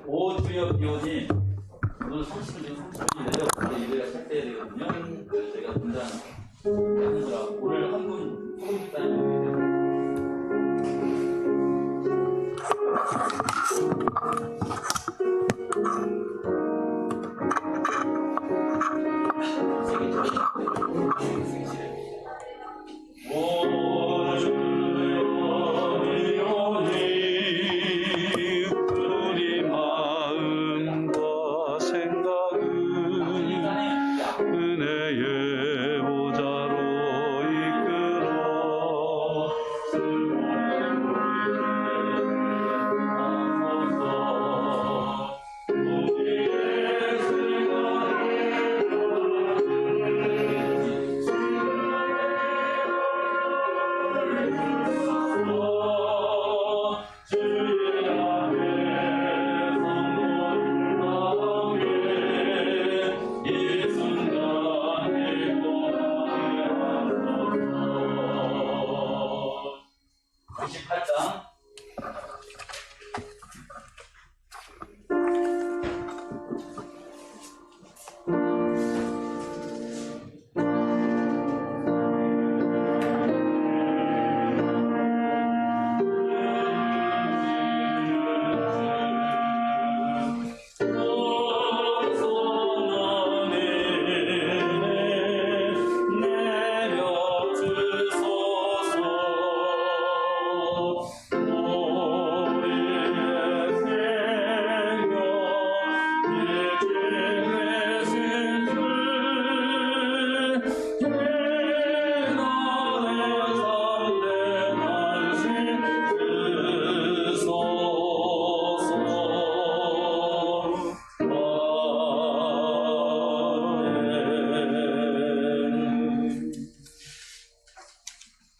오주엽 비원이 오늘 30분 지금 30분인데요. 바로 예배가 시작돼야 되거든요. 그래서 제가 분장하느라 오늘 한 분 소금 집사님 계세요.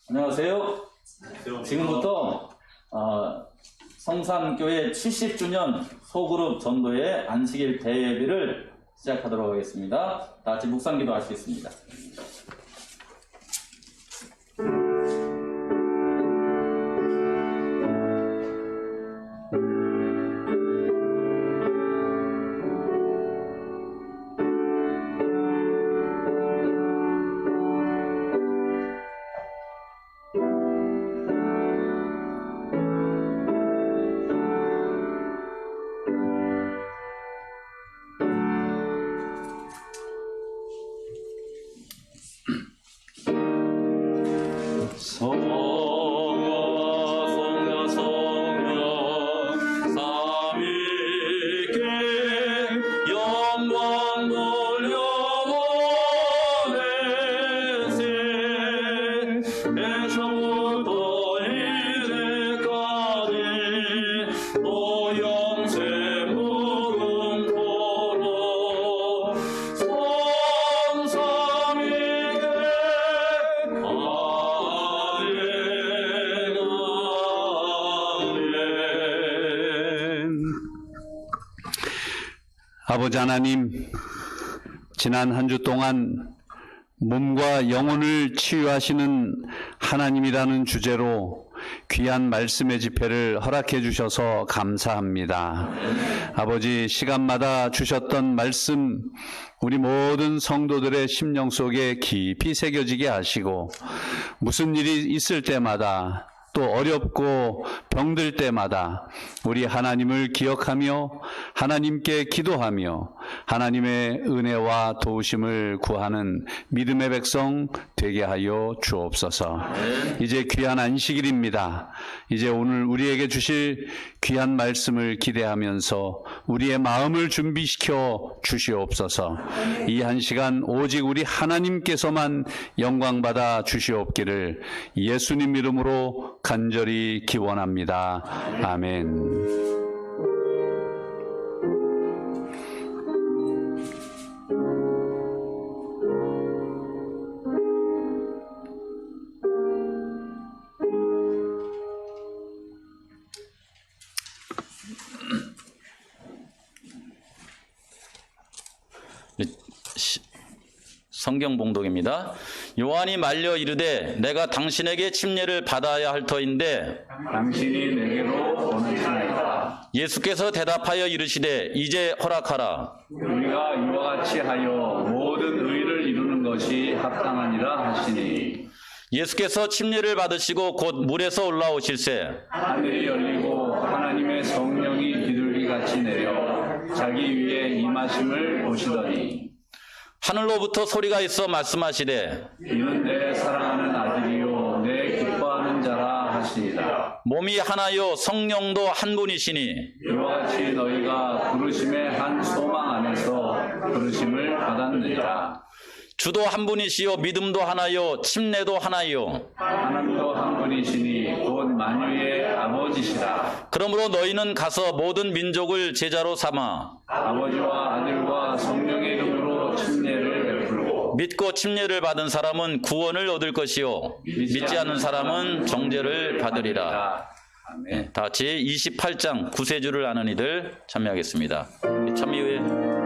안녕하세요. 지금부터 성산교회 70주년 소그룹 전도회 안식일 대예배를 시작하도록 하겠습니다. 다 같이 묵상기도 하시겠습니다. 아버지 하나님, 지난 한 주 동안 몸과 영혼을 치유하시는 하나님이라는 주제로 귀한 말씀의 집회를 허락해 주셔서 감사합니다. 아버지, 시간마다 주셨던 말씀 우리 모든 성도들의 심령 속에 깊이 새겨지게 하시고, 무슨 일이 있을 때마다 또 어렵고 병들 때마다 우리 하나님을 기억하며 하나님께 기도하며 하나님의 은혜와 도우심을 구하는 믿음의 백성 되게 하여 주옵소서. 이제 귀한 안식일입니다. 이제 오늘 우리에게 주실 귀한 말씀을 기대하면서 우리의 마음을 준비시켜 주시옵소서. 이 한 시간 오직 우리 하나님께서만 영광받아 주시옵기를 예수님 이름으로 간절히 기원합니다. 아멘. 성경 봉독입니다. 요한이 말려 이르되 내가 당신에게 침례를 받아야 할 터인데 당신이 내게로 오느니라. 예수께서 대답하여 이르시되 이제 허락하라. 우리가 이와 같이 하여 모든 의를 이루는 것이 합당하니라 하시니, 예수께서 침례를 받으시고 곧 물에서 올라오실새 하늘이 열리고 하나님의 성령이 비둘기같이 내려 자기 위에 임하심을 보시더니, 하늘로부터 소리가 있어 말씀하시되 이는 내 사랑하는 아들이요 내 기뻐하는 자라 하시니라. 몸이 하나요 성령도 한 분이시니 이와 같이 너희가 부르심의 한 소망 안에서 부르심을 받았느니라. 주도 한 분이시요 믿음도 하나요 침례도 하나요. 하나님도 한 분이시니 곧 만유의 아버지시라. 그러므로 너희는 가서 모든 민족을 제자로 삼아 아버지와 아들과 성령의 이름으로 침례를 베풀고, 믿고 침례를 받은 사람은 구원을 얻을 것이요 믿지 않는 사람은 정죄를 받으리라. 아멘. 다 같이 28장 구세주를 아는 이들 참여하겠습니다. 참여 후에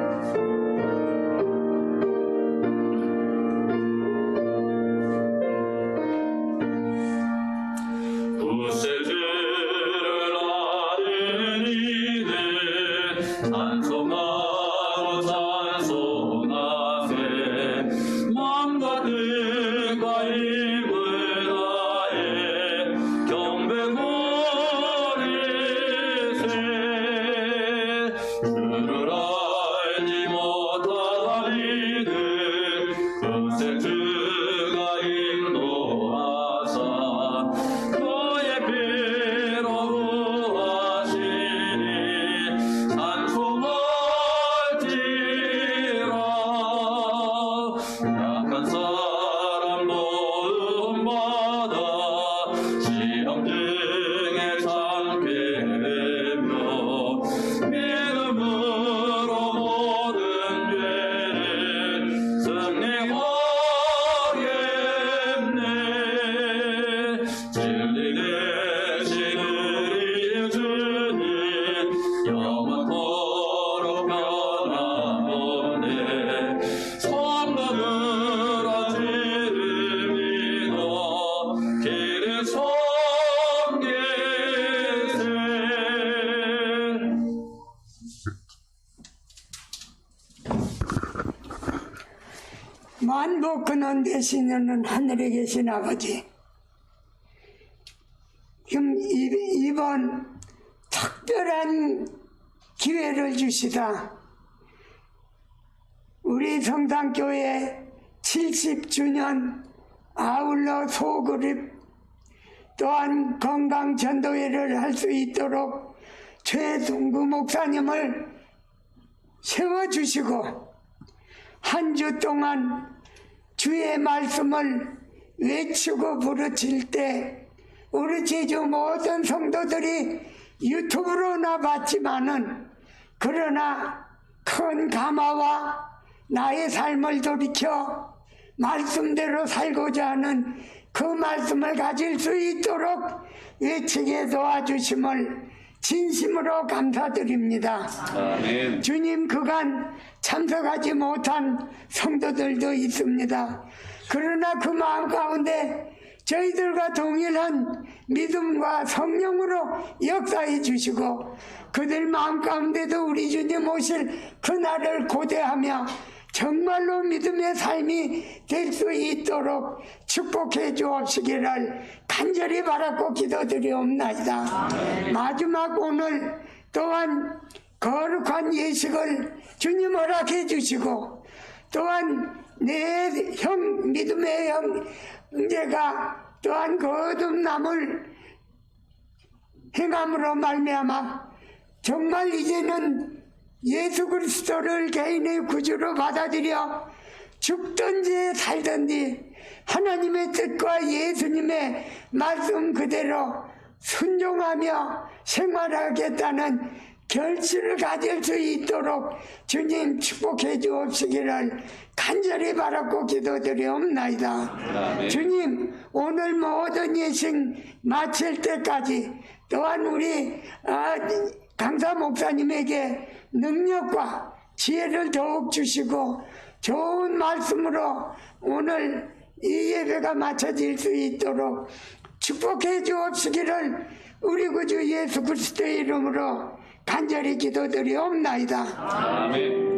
만복 근원 되시는 하늘에 계신 아버지, 지금 이번 특별한 기회를 주시다 우리 성산교회 70주년 아울러 소그룹 또한 건강전도회를 할 수 있도록 최동구 목사님을 세워주시고 한 주 동안 주의 말씀을 외치고 부르칠 때 우리 제주 모든 성도들이 유튜브로나 봤지만은 그러나 큰 감화와 나의 삶을 돌이켜 말씀대로 살고자 하는 그 말씀을 가질 수 있도록 외치게 도와주심을 진심으로 감사드립니다. 아멘. 주님, 그간 참석하지 못한 성도들도 있습니다. 그러나 그 마음 가운데 저희들과 동일한 믿음과 성령으로 역사해 주시고 그들 마음 가운데도 우리 주님 오실 그날을 고대하며 정말로 믿음의 삶이 될 수 있도록 축복해 주옵시기를 간절히 바라고 기도드리옵나이다. 마지막 오늘 또한 거룩한 예식을 주님 허락해 주시고 또한 내 믿음의 형제가 또한 거듭남을 행함으로 말미암아 정말 이제는 예수 그리스도를 개인의 구주로 받아들여 죽든지 살든지 하나님의 뜻과 예수님의 말씀 그대로 순종하며 생활하겠다는 결심을 가질 수 있도록 주님 축복해 주옵시기를 간절히 바라고 기도드리옵나이다. 아멘. 주님, 오늘 모든 예식 마칠 때까지 또한 우리 강사 목사님에게 능력과 지혜를 더욱 주시고 좋은 말씀으로 오늘 이 예배가 마쳐질 수 있도록 축복해 주옵시기를 우리 구주 예수 그리스도의 이름으로 간절히 기도드리옵나이다. 아멘.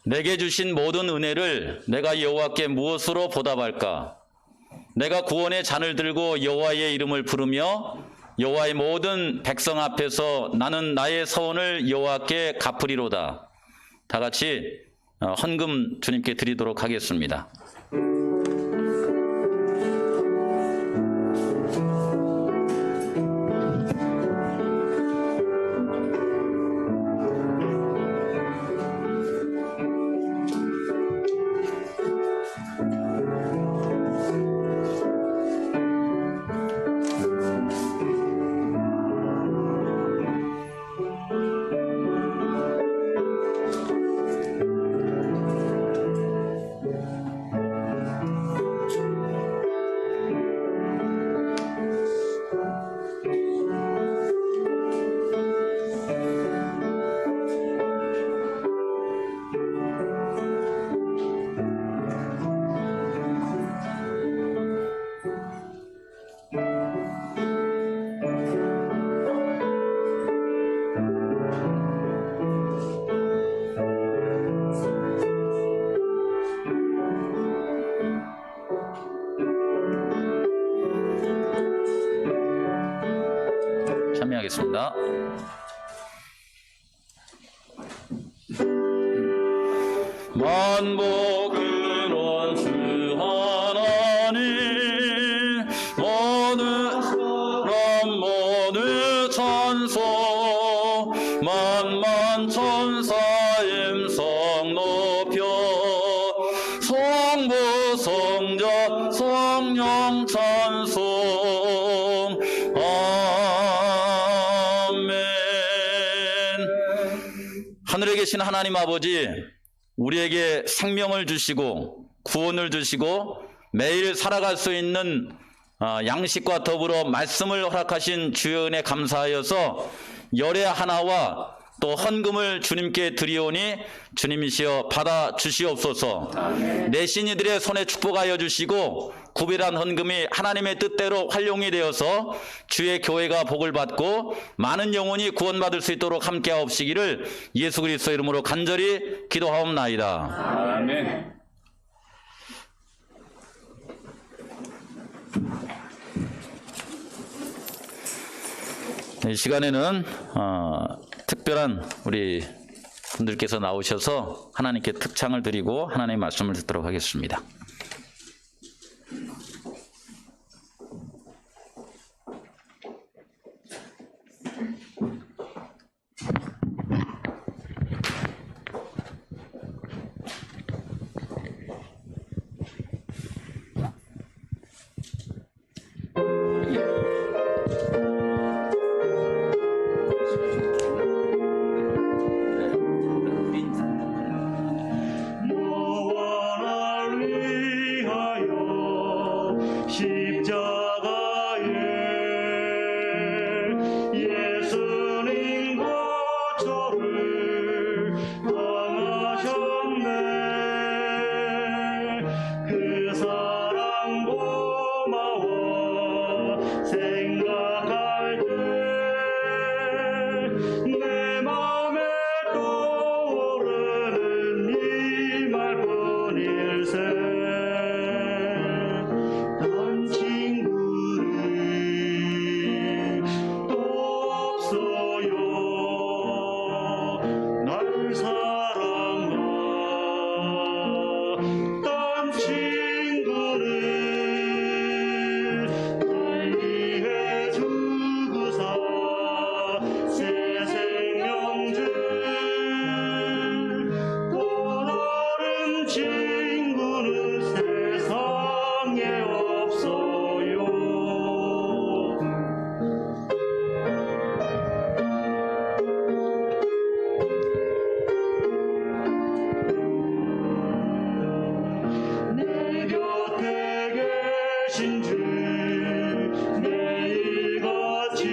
내게 주신 모든 은혜를 내가 여호와께 무엇으로 보답할까? 내가 구원의 잔을 들고 여호와의 이름을 부르며 여호와의 모든 백성 앞에서 나는 나의 서원을 여호와께 갚으리로다. 다 같이 헌금 주님께 드리도록 하겠습니다. 참여하겠습니다. 만복은 원수 하나님 모든 사람 모두 찬송 만만 천사 임성 높여 성부 성자 성령 찬송 하늘에 계신 하나님 아버지, 우리에게 생명을 주시고 구원을 주시고 매일 살아갈 수 있는 양식과 더불어 말씀을 허락하신 주의 은혜 감사하여서 열의 하나와 또 헌금을 주님께 드리오니 주님이시여 받아 주시옵소서. 내신 이들의 손에 축복하여 주시고 구별한 헌금이 하나님의 뜻대로 활용이 되어서 주의 교회가 복을 받고 많은 영혼이 구원받을 수 있도록 함께하옵시기를 예수 그리스도 이름으로 간절히 기도하옵나이다. 아멘. 이 시간에는 특별한 우리 분들께서 나오셔서 하나님께 특창을 드리고 하나님의 말씀을 듣도록 하겠습니다. 내 맘에 떠오르는 이 말뿐일세. 난 친구는 또 없어요. 날 사랑하 딴 친구는 날 위해 주고사 새 생명 줄 또 다른 친구는 세상에 없어요. 내 곁에 계신 주 매일같이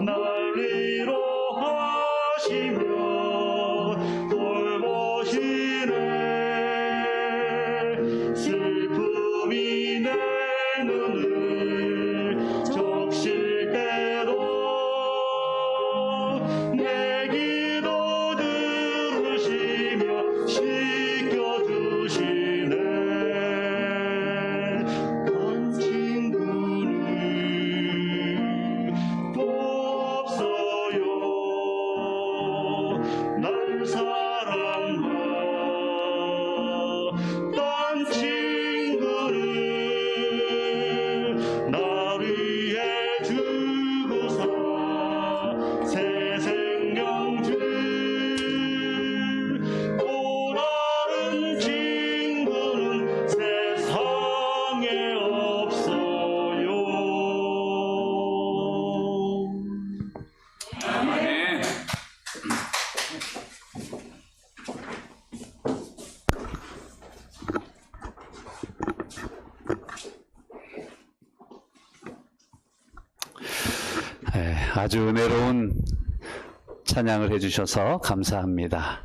날 위로하시며 돌보시네. 슬픔이 내 눈을 적실 때도 내 기도 들으시며 지켜주시네. 난 친구는 또 없어요. 날 사랑하 딴 친구는 날 위해 주고사 새 생명 줄 또 다른 친구는 세상에 없어요. 아멘. 아주 은혜로운 찬양을 해주셔서 감사합니다.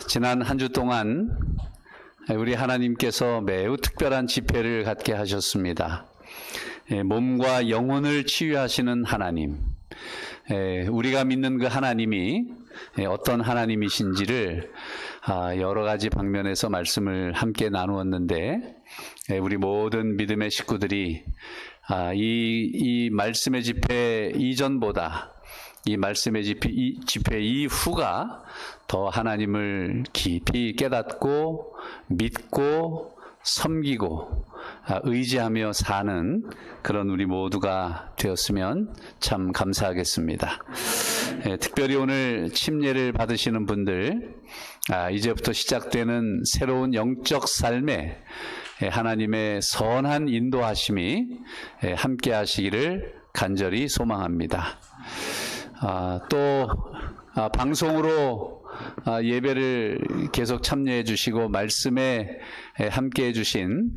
지난 한 주 동안 우리 하나님께서 매우 특별한 집회를 갖게 하셨습니다. 몸과 영혼을 치유하시는 하나님, 우리가 믿는 그 하나님이 어떤 하나님이신지를 여러 가지 방면에서 말씀을 함께 나누었는데, 우리 모든 믿음의 식구들이 이 말씀의 집회 이전보다 이 말씀의 집회 이후가 더 하나님을 깊이 깨닫고 믿고 섬기고 의지하며 사는 그런 우리 모두가 되었으면 참 감사하겠습니다. 특별히 오늘 침례를 받으시는 분들, 이제부터 시작되는 새로운 영적 삶에 하나님의 선한 인도하심이 함께 하시기를 간절히 소망합니다. 또 방송으로 예배를 계속 참여해 주시고 말씀에 함께 해 주신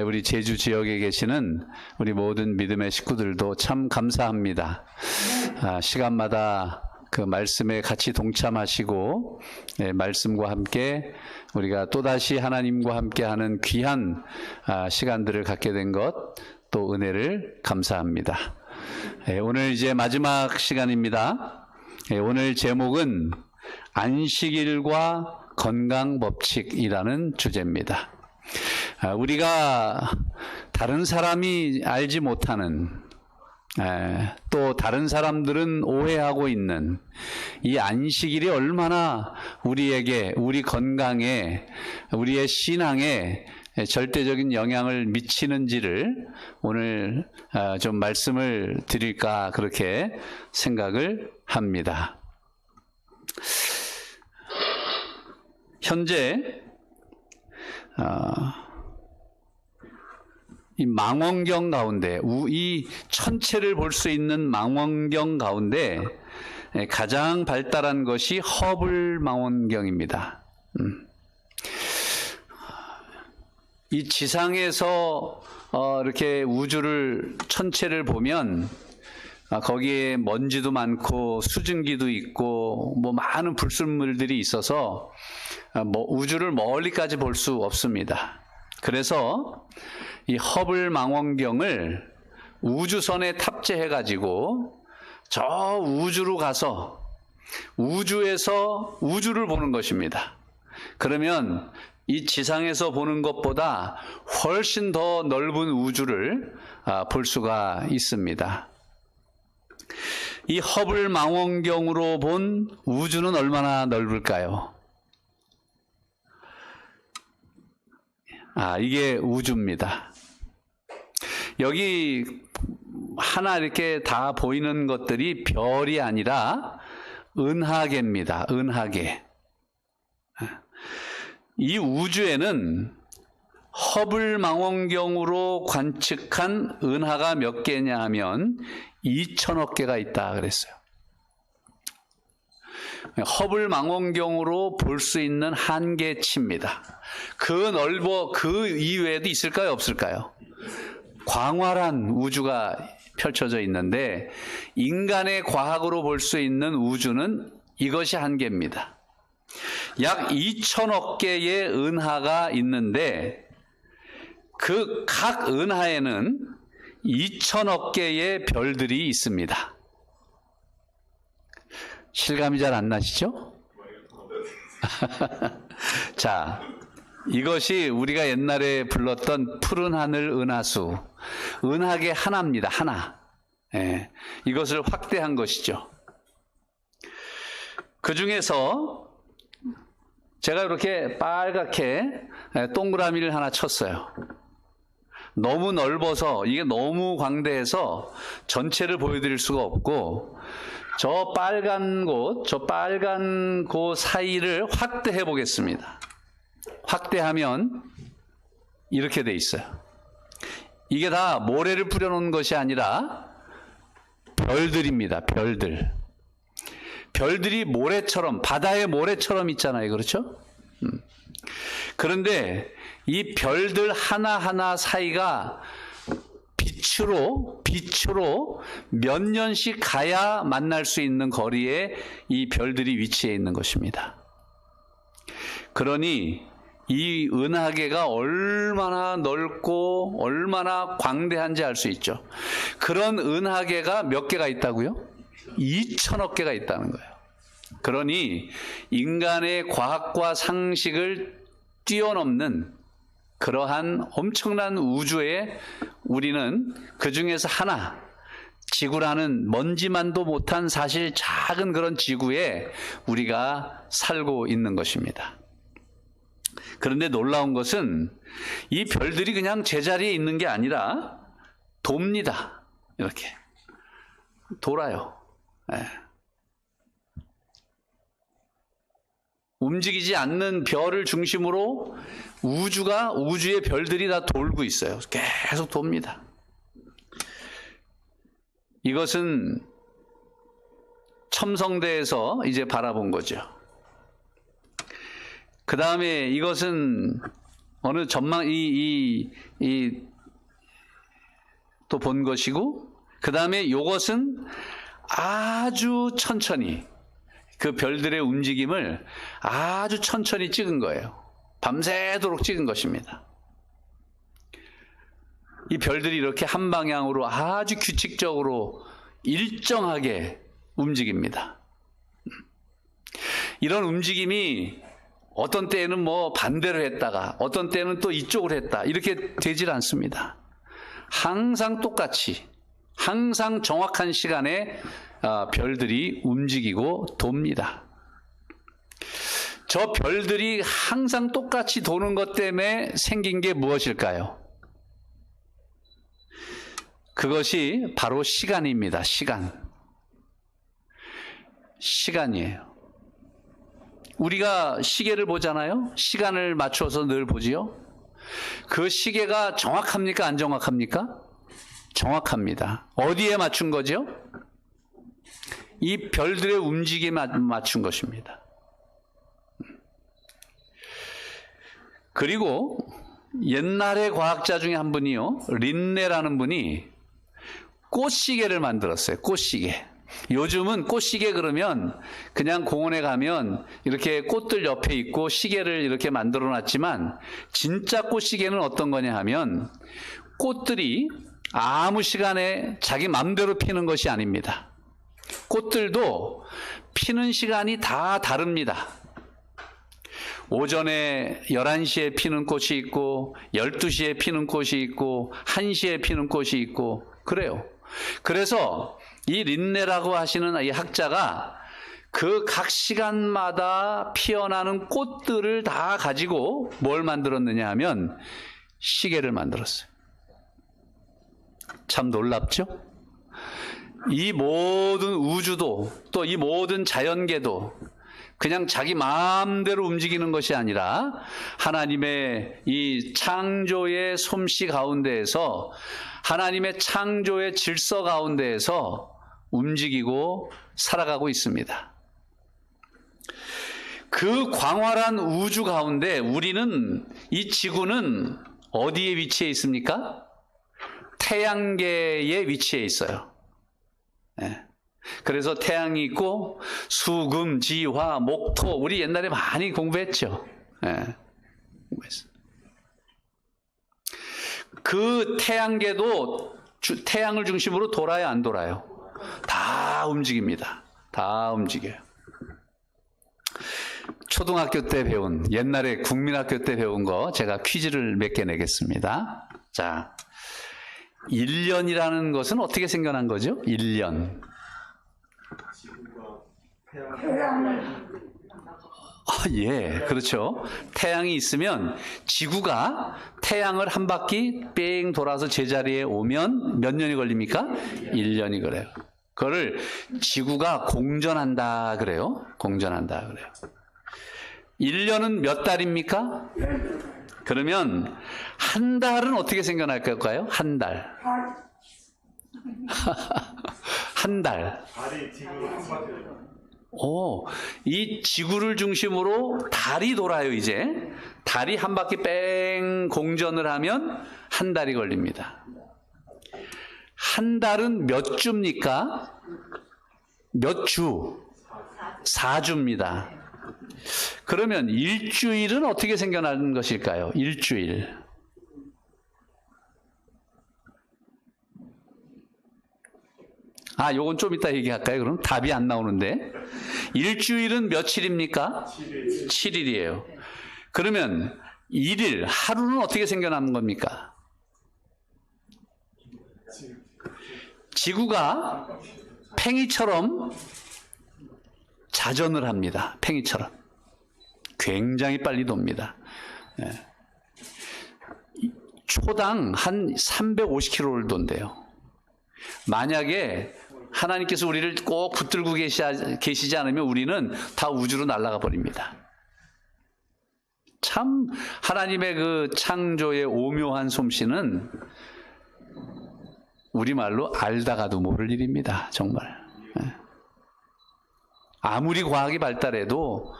우리 제주 지역에 계시는 우리 모든 믿음의 식구들도 참 감사합니다. 시간마다 그 말씀에 같이 동참하시고 말씀과 함께 우리가 또다시 하나님과 함께하는 귀한 시간들을 갖게 된 것 또 은혜를 감사합니다. 오늘 이제 마지막 시간입니다. 오늘 제목은 안식일과 건강법칙이라는 주제입니다. 우리가 다른 사람이 알지 못하는, 또 다른 사람들은 오해하고 있는 이 안식일이 얼마나 우리에게, 우리 건강에, 우리의 신앙에 절대적인 영향을 미치는지를 오늘 좀 말씀을 드릴까 그렇게 생각을 합니다. 현재 이 망원경 가운데, 이 천체를 볼 수 있는 망원경 가운데 가장 발달한 것이 허블 망원경입니다. 이 지상에서 이렇게 우주를, 천체를 보면 거기에 먼지도 많고 수증기도 있고 뭐 많은 불순물들이 있어서 우주를 멀리까지 볼 수 없습니다. 그래서 이 허블 망원경을 우주선에 탑재해가지고 저 우주로 가서 우주에서 우주를 보는 것입니다. 그러면 이 지상에서 보는 것보다 훨씬 더 넓은 우주를 볼 수가 있습니다. 이 허블 망원경으로 본 우주는 얼마나 넓을까요? 이게 우주입니다. 여기 하나 이렇게 다 보이는 것들이 별이 아니라 은하계입니다. 은하계. 이 우주에는 허블 망원경으로 관측한 은하가 몇 개냐 하면 2천억 개가 있다 그랬어요. 허블 망원경으로 볼 수 있는 한계치입니다. 그 이외에도 있을까요? 없을까요? 광활한 우주가 펼쳐져 있는데 인간의 과학으로 볼 수 있는 우주는 이것이 한계입니다. 약 2천억 개의 은하가 있는데 그 각 은하에는 2천억 개의 별들이 있습니다. 실감이 잘 안 나시죠? 자, 이것이 우리가 옛날에 불렀던 푸른 하늘 은하수, 은하계 하나입니다. 하나. 예, 이것을 확대한 것이죠. 그 중에서 제가 이렇게 빨갛게 동그라미를 하나 쳤어요. 너무 넓어서 이게 너무 광대해서 전체를 보여드릴 수가 없고 저 빨간 곳 사이를 확대해 보겠습니다. 확대하면 이렇게 돼 있어요. 이게 다 모래를 뿌려놓은 것이 아니라 별들입니다. 별들. 별들이 모래처럼, 바다의 모래처럼 있잖아요. 그렇죠? 그런데 이 별들 하나하나 사이가 빛으로 몇 년씩 가야 만날 수 있는 거리에 이 별들이 위치해 있는 것입니다. 그러니 이 은하계가 얼마나 넓고 얼마나 광대한지 알 수 있죠. 그런 은하계가 몇 개가 있다고요? 2천억 개가 있다는 거예요. 그러니 인간의 과학과 상식을 뛰어넘는 그러한 엄청난 우주에 우리는 그 중에서 하나, 지구라는 먼지만도 못한 사실 작은 그런 지구에 우리가 살고 있는 것입니다. 그런데 놀라운 것은 이 별들이 그냥 제자리에 있는 게 아니라 돕니다. 이렇게 돌아요. 네. 움직이지 않는 별을 중심으로 우주의 별들이 다 돌고 있어요. 계속 돕니다. 이것은 첨성대에서 이제 바라본 거죠. 그 다음에 이것은 어느 전망, 또 본 것이고, 그 다음에 이것은 아주 천천히 그 별들의 움직임을 아주 천천히 찍은 거예요. 밤새도록 찍은 것입니다. 이 별들이 이렇게 한 방향으로 아주 규칙적으로 일정하게 움직입니다. 이런 움직임이 어떤 때에는 뭐 반대로 했다가 어떤 때는 또 이쪽으로 했다 이렇게 되질 않습니다. 항상 똑같이 항상 정확한 시간에 별들이 움직이고 돕니다. 저 별들이 항상 똑같이 도는 것 때문에 생긴 게 무엇일까요? 그것이 바로 시간입니다. 시간이에요. 우리가 시계를 보잖아요. 시간을 맞춰서 늘 보지요. 그 시계가 정확합니까? 안 정확합니까? 정확합니다. 어디에 맞춘 거죠? 이 별들의 움직임에 맞춘 것입니다. 그리고 옛날의 과학자 중에 한 분이요, 린네라는 분이 꽃시계를 만들었어요. 꽃시계. 요즘은 꽃시계 그러면 그냥 공원에 가면 이렇게 꽃들 옆에 있고 시계를 이렇게 만들어 놨지만 진짜 꽃시계는 어떤 거냐 하면 꽃들이 아무 시간에 자기 맘대로 피는 것이 아닙니다. 꽃들도 피는 시간이 다 다릅니다. 오전에 11시에 피는 꽃이 있고 12시에 피는 꽃이 있고 1시에 피는 꽃이 있고 그래요. 그래서 이 린네라고 하시는 이 학자가 그 각 시간마다 피어나는 꽃들을 다 가지고 뭘 만들었느냐 하면 시계를 만들었어요. 참 놀랍죠? 이 모든 우주도 또 이 모든 자연계도 그냥 자기 마음대로 움직이는 것이 아니라 하나님의 이 창조의 솜씨 가운데에서 하나님의 창조의 질서 가운데에서 움직이고 살아가고 있습니다. 그 광활한 우주 가운데 우리는, 이 지구는 어디에 위치해 있습니까? 태양계에 위치해 있어요. 네. 그래서 태양이 있고 수금, 지, 화, 목, 토, 우리 옛날에 많이 공부했죠. 네. 공부했어요. 그 태양계도 태양을 중심으로 돌아요, 안 돌아요? 다 움직입니다. 다 움직여요. 초등학교 때 배운, 옛날에 국민학교 때 배운 거 제가 퀴즈를 몇 개 내겠습니다. 자, 1년이라는 것은 어떻게 생겨난 거죠? 1년. 예, 그렇죠. 태양이 있으면 지구가 태양을 한 바퀴 뺑 돌아서 제자리에 오면 몇 년이 걸립니까? 1년이 그래요. 그거를 지구가 공전한다 그래요. 공전한다 그래요. 1년은 몇 달입니까? 그러면 한 달은 어떻게 생겨날까요? 한 달. 한 달. 이 지구를 중심으로 달이 돌아요, 이제. 달이 한 바퀴 뺑 공전을 하면 한 달이 걸립니다. 한 달은 몇 주입니까? 몇 주? 4주입니다. 그러면 일주일은 어떻게 생겨나는 것일까요? 일주일. 요건 좀 이따 얘기할까요? 그럼 답이 안 나오는데. 일주일은 며칠입니까? 7일이에요. 그러면 1일, 하루는 어떻게 생겨나는 겁니까? 지구가 팽이처럼 자전을 합니다. 팽이처럼. 굉장히 빨리 돕니다. 초당 한 350km를 돈대요. 만약에 하나님께서 우리를 꼭 붙들고 계시지 않으면 우리는 다 우주로 날아가 버립니다. 참 하나님의 그 창조의 오묘한 솜씨는 우리말로 알다가도 모를 일입니다. 정말. 아무리 과학이 발달해도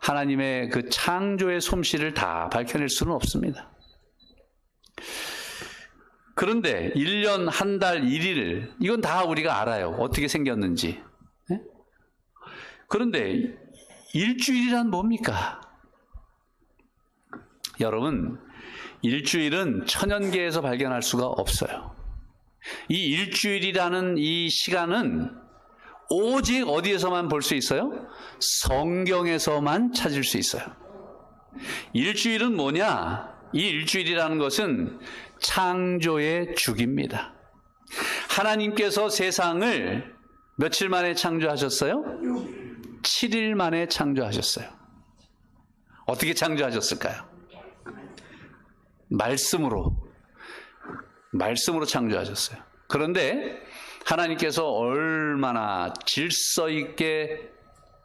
하나님의 그 창조의 솜씨를 다 밝혀낼 수는 없습니다. 그런데 1년, 한 달, 1일 이건 다 우리가 알아요. 어떻게 생겼는지. 그런데 일주일이란 뭡니까? 여러분, 일주일은 천연계에서 발견할 수가 없어요. 이 일주일이라는 이 시간은 오직 어디에서만 볼 수 있어요? 성경에서만 찾을 수 있어요. 일주일은 뭐냐? 이 일주일이라는 것은 창조의 주기입니다. 하나님께서 세상을 며칠 만에 창조하셨어요? 7일 만에 창조하셨어요. 어떻게 창조하셨을까요? 말씀으로 창조하셨어요. 그런데 하나님께서 얼마나 질서 있게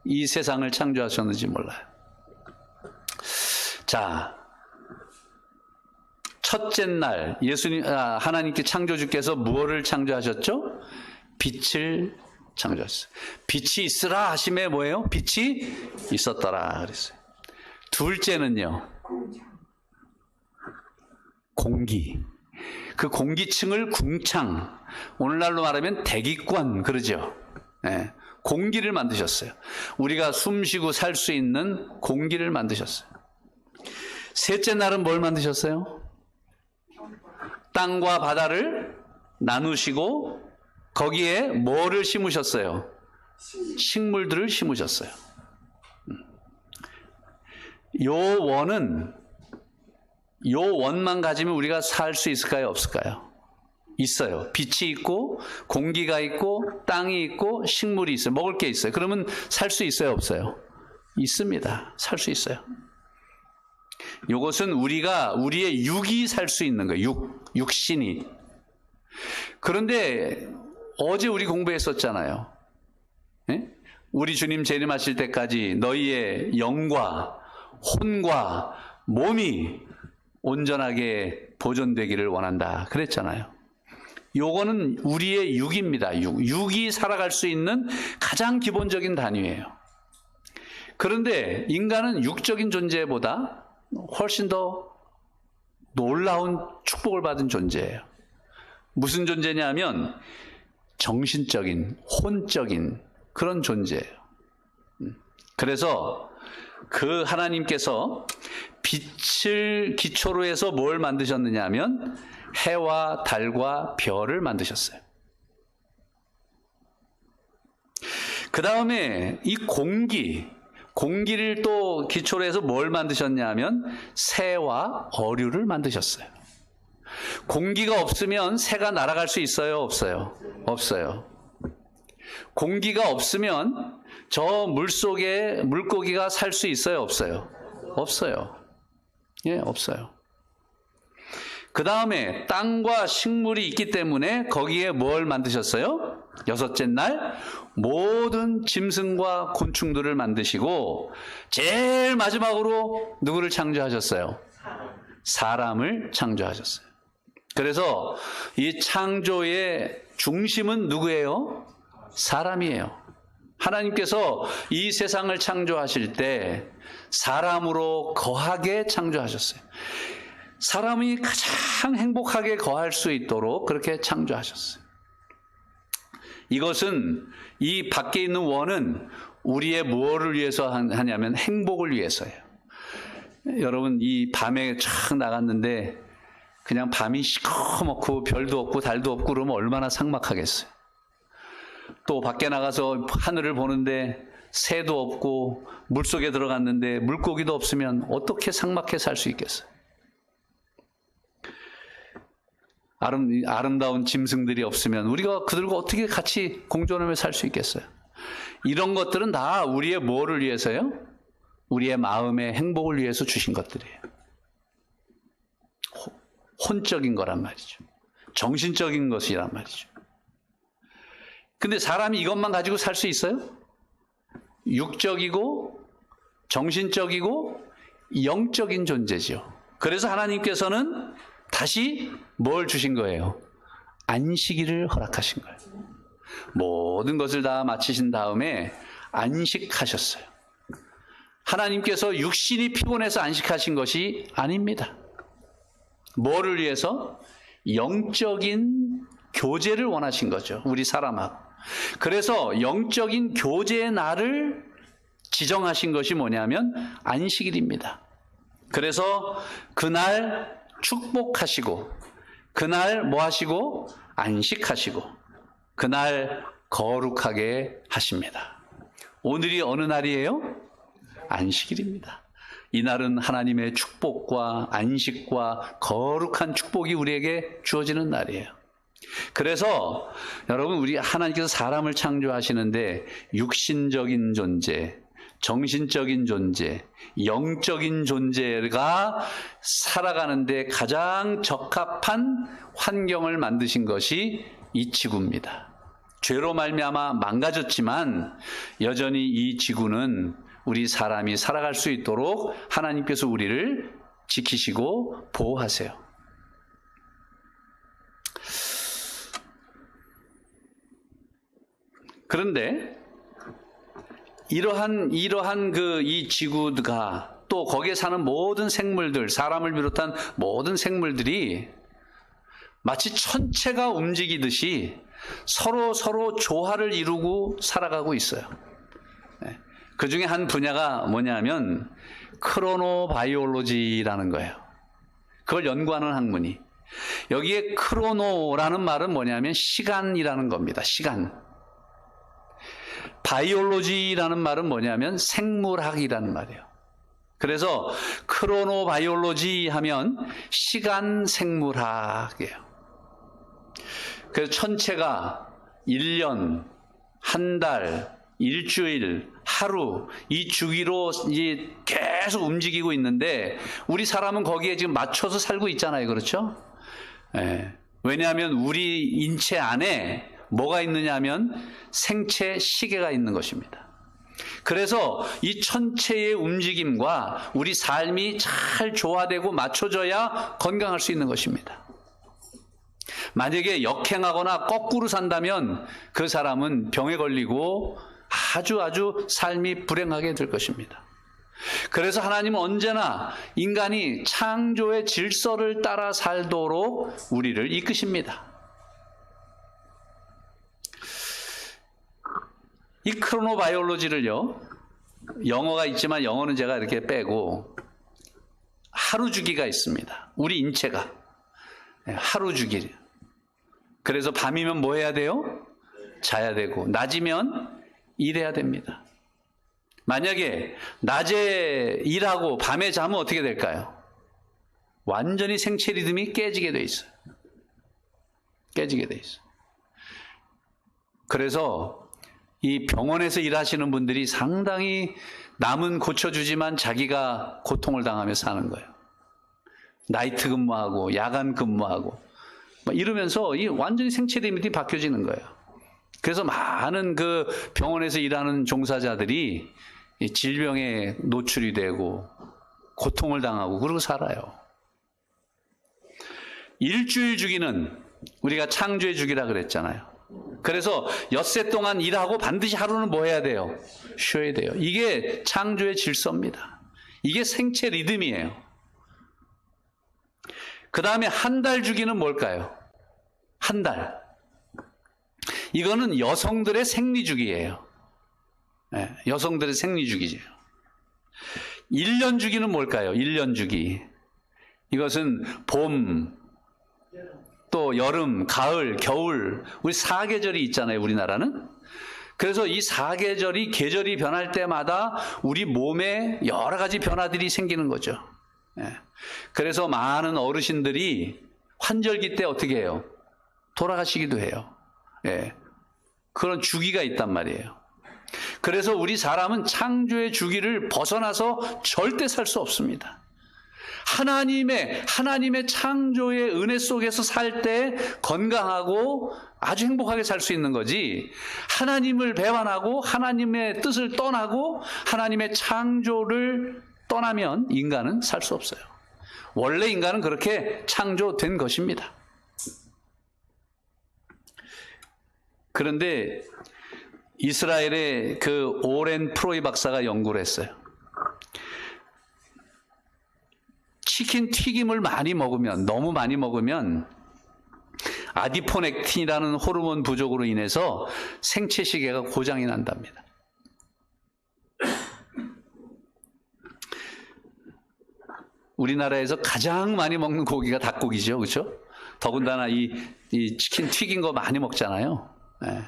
이 세상을 창조하셨는지 몰라요. 자, 첫째 날 하나님께 창조주께서 무엇을 창조하셨죠? 빛을 창조하셨어요. 빛이 있으라 하심에 뭐예요? 빛이 있었더라 그랬어요. 둘째는요, 공기. 그 공기층을 궁창, 오늘날로 말하면 대기권 그러죠. 네, 공기를 만드셨어요. 우리가 숨쉬고 살 수 있는 공기를 만드셨어요. 셋째 날은 뭘 만드셨어요? 땅과 바다를 나누시고 거기에 뭐를 심으셨어요? 식물들을 심으셨어요. 요 원만 가지면 우리가 살 수 있을까요? 없을까요? 있어요. 빛이 있고 공기가 있고 땅이 있고 식물이 있어요. 먹을 게 있어요. 그러면 살 수 있어요? 없어요? 있습니다. 살 수 있어요. 이것은 우리의 육이 살 수 있는 거예요. 육신이. 그런데 어제 우리 공부했었잖아요. 예? 우리 주님 재림하실 때까지 너희의 영과 혼과 몸이 온전하게 보존되기를 원한다. 그랬잖아요. 요거는 우리의 육입니다. 육이 살아갈 수 있는 가장 기본적인 단위예요. 그런데 인간은 육적인 존재보다 훨씬 더 놀라운 축복을 받은 존재예요. 무슨 존재냐면 정신적인, 혼적인 그런 존재예요. 그래서 그 하나님께서 빛을 기초로 해서 뭘 만드셨느냐 하면 해와 달과 별을 만드셨어요. 그 다음에 이 공기를 또 기초로 해서 뭘 만드셨냐 하면 새와 어류를 만드셨어요. 공기가 없으면 새가 날아갈 수 있어요? 없어요? 없어요. 공기가 없으면 저 물속에 물고기가 살 수 있어요? 없어요? 없어요. 예, 없어요. 그 다음에 땅과 식물이 있기 때문에 거기에 뭘 만드셨어요? 여섯째 날 모든 짐승과 곤충들을 만드시고 제일 마지막으로 누구를 창조하셨어요? 사람을 창조하셨어요. 그래서 이 창조의 중심은 누구예요? 사람이에요. 하나님께서 이 세상을 창조하실 때 사람으로 거하게 창조하셨어요. 사람이 가장 행복하게 거할 수 있도록 그렇게 창조하셨어요. 이것은 이 밖에 있는 원은 우리의 무엇을 위해서 하냐면 행복을 위해서예요. 여러분 이 밤에 쫙 나갔는데 그냥 밤이 시커멓고 별도 없고 달도 없고 그러면 얼마나 삭막하겠어요. 또 밖에 나가서 하늘을 보는데 새도 없고 물속에 들어갔는데 물고기도 없으면 어떻게 삭막해 살 수 있겠어요? 아름다운 짐승들이 없으면 우리가 그들과 어떻게 같이 공존하며 살 수 있겠어요? 이런 것들은 다 우리의 뭐를 위해서요? 우리의 마음의 행복을 위해서 주신 것들이에요. 혼적인 거란 말이죠. 정신적인 것이란 말이죠. 근데 사람이 이것만 가지고 살 수 있어요? 육적이고 정신적이고 영적인 존재죠. 그래서 하나님께서는 다시 뭘 주신 거예요? 안식일을 허락하신 거예요. 모든 것을 다 마치신 다음에 안식하셨어요. 하나님께서 육신이 피곤해서 안식하신 것이 아닙니다. 뭐를 위해서? 영적인 교제를 원하신 거죠. 우리 사람하고. 그래서 영적인 교제의 날을 지정하신 것이 뭐냐면 안식일입니다. 그래서 그날 축복하시고 그날 뭐 하시고? 안식하시고 그날 거룩하게 하십니다. 오늘이 어느 날이에요? 안식일입니다. 이날은 하나님의 축복과 안식과 거룩한 축복이 우리에게 주어지는 날이에요. 그래서 여러분 우리 하나님께서 사람을 창조하시는데 육신적인 존재, 정신적인 존재, 영적인 존재가 살아가는데 가장 적합한 환경을 만드신 것이 이 지구입니다. 죄로 말미암아 망가졌지만 여전히 이 지구는 우리 사람이 살아갈 수 있도록 하나님께서 우리를 지키시고 보호하세요. 그런데 이러한 이 지구가 또 거기에 사는 모든 생물들, 사람을 비롯한 모든 생물들이 마치 천체가 움직이듯이 서로 조화를 이루고 살아가고 있어요. 그 중에 한 분야가 뭐냐면 크로노바이올로지라는 거예요. 그걸 연구하는 학문이. 여기에 크로노라는 말은 뭐냐면 시간이라는 겁니다. 시간. 바이올로지라는 말은 뭐냐면 생물학이라는 말이에요. 그래서 크로노바이올로지 하면 시간 생물학이에요. 그래서 천체가 1년, 한 달, 일주일, 하루 이 주기로 이제 계속 움직이고 있는데 우리 사람은 거기에 지금 맞춰서 살고 있잖아요. 그렇죠? 예. 왜냐하면 우리 인체 안에 뭐가 있느냐 하면 생체 시계가 있는 것입니다. 그래서 이 천체의 움직임과 우리 삶이 잘 조화되고 맞춰져야 건강할 수 있는 것입니다. 만약에 역행하거나 거꾸로 산다면 그 사람은 병에 걸리고 아주 삶이 불행하게 될 것입니다. 그래서 하나님은 언제나 인간이 창조의 질서를 따라 살도록 우리를 이끄십니다. 이 크로노바이올로지를요, 영어가 있지만 영어는 제가 이렇게 빼고 하루 주기가 있습니다. 우리 인체가 하루 주기. 그래서 밤이면 뭐 해야 돼요? 자야 되고 낮이면 일해야 됩니다. 만약에 낮에 일하고 밤에 자면 어떻게 될까요? 완전히 생체 리듬이 깨지게 돼 있어요. 깨지게 돼 있어요. 그래서 이 병원에서 일하시는 분들이 상당히 남은 고쳐주지만 자기가 고통을 당하며 사는 거예요. 나이트 근무하고 야간 근무하고 이러면서 이 완전히 생체 리듬이 바뀌어지는 거예요. 그래서 많은 그 병원에서 일하는 종사자들이 질병에 노출이 되고 고통을 당하고 그러고 살아요. 일주일 주기는 우리가 창조의 주기라 그랬잖아요. 그래서 엿새 동안 일하고 반드시 하루는 뭐 해야 돼요? 쉬어야 돼요. 이게 창조의 질서입니다. 이게 생체 리듬이에요. 그 다음에 한 달 주기는 뭘까요? 한 달. 이거는 여성들의 생리주기예요. 네, 여성들의 생리주기죠. 1년 주기는 뭘까요? 1년 주기. 이것은 봄, 또 여름, 가을, 겨울, 우리 4계절이 있잖아요, 우리나라는. 그래서 이 4계절이 계절이 변할 때마다 우리 몸에 여러 가지 변화들이 생기는 거죠. 예. 그래서 많은 어르신들이 환절기 때 어떻게 해요? 돌아가시기도 해요. 예. 그런 주기가 있단 말이에요. 그래서 우리 사람은 창조의 주기를 벗어나서 절대 살 수 없습니다. 하나님의 창조의 은혜 속에서 살 때 건강하고 아주 행복하게 살 수 있는 거지, 하나님을 배반하고 하나님의 뜻을 떠나고 하나님의 창조를 떠나면 인간은 살 수 없어요. 원래 인간은 그렇게 창조된 것입니다. 그런데 이스라엘의 그 오렌 프로이 박사가 연구를 했어요. 치킨 튀김을 많이 먹으면, 너무 많이 먹으면 아디포넥틴이라는 호르몬 부족으로 인해서 생체 시계가 고장이 난답니다. 우리나라에서 가장 많이 먹는 고기가 닭고기죠, 그렇죠? 더군다나 이 치킨 튀긴 거 많이 먹잖아요. 네.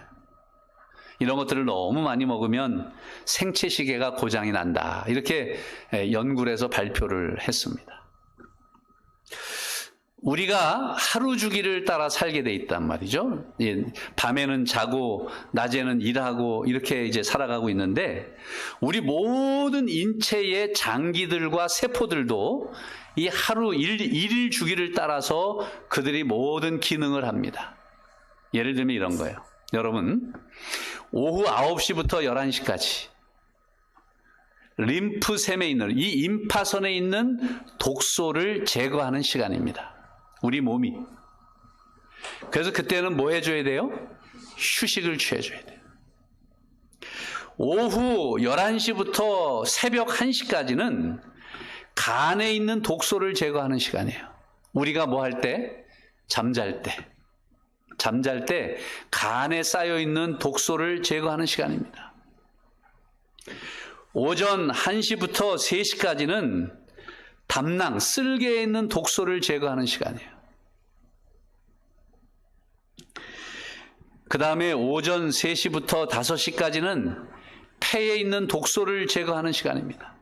이런 것들을 너무 많이 먹으면 생체 시계가 고장이 난다, 이렇게 연구를 해서 발표를 했습니다. 우리가 하루 주기를 따라 살게 돼 있단 말이죠. 밤에는 자고 낮에는 일하고 이렇게 이제 살아가고 있는데, 우리 모든 인체의 장기들과 세포들도 이 하루 일일 주기를 따라서 그들이 모든 기능을 합니다. 예를 들면 이런 거예요. 여러분, 오후 9시부터 11시까지 림프샘에 있는, 이 임파선에 있는 독소를 제거하는 시간입니다. 우리 몸이. 그래서 그때는 뭐 해줘야 돼요? 휴식을 취해줘야 돼요. 오후 11시부터 새벽 1시까지는 간에 있는 독소를 제거하는 시간이에요. 우리가 뭐 할 때? 잠잘 때. 잠잘 때 간에 쌓여있는 독소를 제거하는 시간입니다. 오전 1시부터 3시까지는 담낭, 쓸개에 있는 독소를 제거하는 시간이에요. 그 다음에 오전 3시부터 5시까지는 폐에 있는 독소를 제거하는 시간입니다.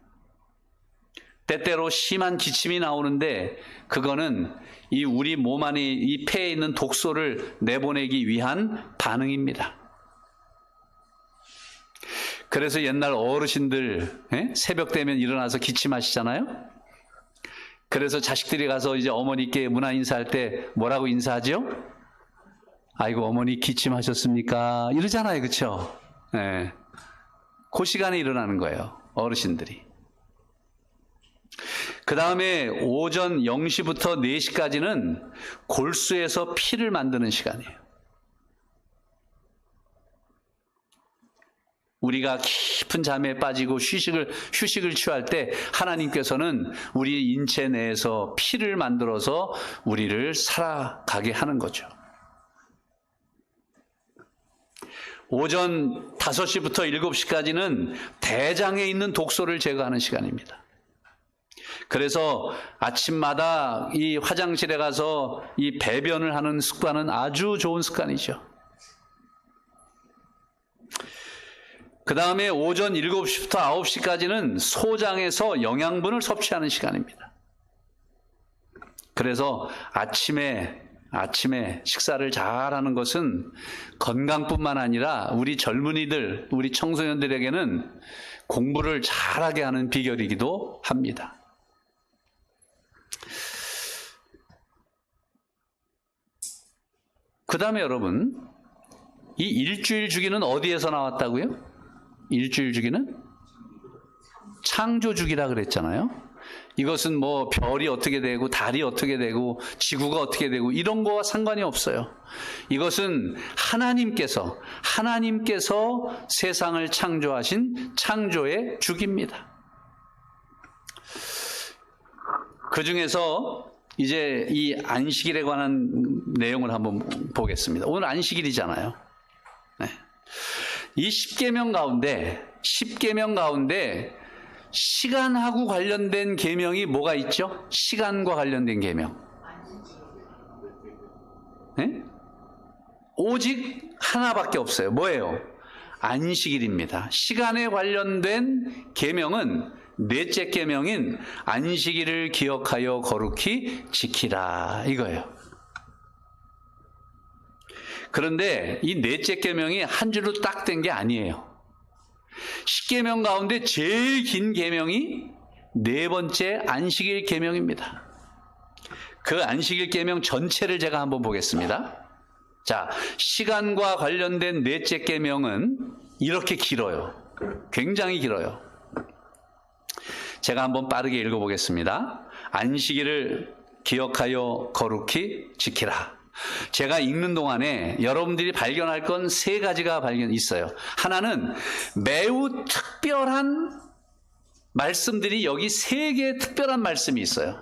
때때로 심한 기침이 나오는데 그거는 이 우리 몸 안에 이 폐에 있는 독소를 내보내기 위한 반응입니다. 그래서 옛날 어르신들 새벽 되면 일어나서 기침하시잖아요. 그래서 자식들이 가서 이제 어머니께 문안 인사할 때 뭐라고 인사하죠? 아이고 어머니 기침하셨습니까? 이러잖아요. 그렇죠? 네. 그 시간에 일어나는 거예요. 어르신들이. 그 다음에 오전 0시부터 4시까지는 골수에서 피를 만드는 시간이에요. 우리가 깊은 잠에 빠지고 휴식을 취할 때 하나님께서는 우리 인체 내에서 피를 만들어서 우리를 살아가게 하는 거죠. 오전 5시부터 7시까지는 대장에 있는 독소를 제거하는 시간입니다. 그래서 아침마다 이 화장실에 가서 이 배변을 하는 습관은 아주 좋은 습관이죠. 그 다음에 오전 7시부터 9시까지는 소장에서 영양분을 섭취하는 시간입니다. 그래서 아침에 식사를 잘하는 것은 건강뿐만 아니라 우리 젊은이들, 우리 청소년들에게는 공부를 잘하게 하는 비결이기도 합니다. 그 다음에 여러분, 이 일주일 주기는 어디에서 나왔다고요? 일주일 주기는 창조 주기라 그랬잖아요. 이것은 뭐 별이 어떻게 되고 달이 어떻게 되고 지구가 어떻게 되고 이런 거와 상관이 없어요. 이것은 하나님께서 세상을 창조하신 창조의 주기입니다. 그 중에서 이제 이 안식일에 관한 내용을 한번 보겠습니다. 오늘 안식일이잖아요. 네. 이 10계명 가운데 시간하고 관련된 계명이 뭐가 있죠? 시간과 관련된 계명. 네? 오직 하나밖에 없어요. 뭐예요? 안식일입니다. 시간에 관련된 계명은 넷째 계명인 안식일을 기억하여 거룩히 지키라 이거예요. 그런데 이 넷째 계명이 한 줄로 딱 된 게 아니에요. 10계명 가운데 제일 긴 계명이 4번째 안식일 계명입니다. 그 안식일 계명 전체를 제가 한번 보겠습니다. 자, 시간과 관련된 넷째 계명은 이렇게 길어요. 굉장히 길어요. 제가 한번 빠르게 읽어보겠습니다. 안식일을 기억하여 거룩히 지키라. 제가 읽는 동안에 여러분들이 발견할 건 3가지가 있어요. 하나는 매우 특별한 말씀들이 여기 3개의 특별한 말씀이 있어요.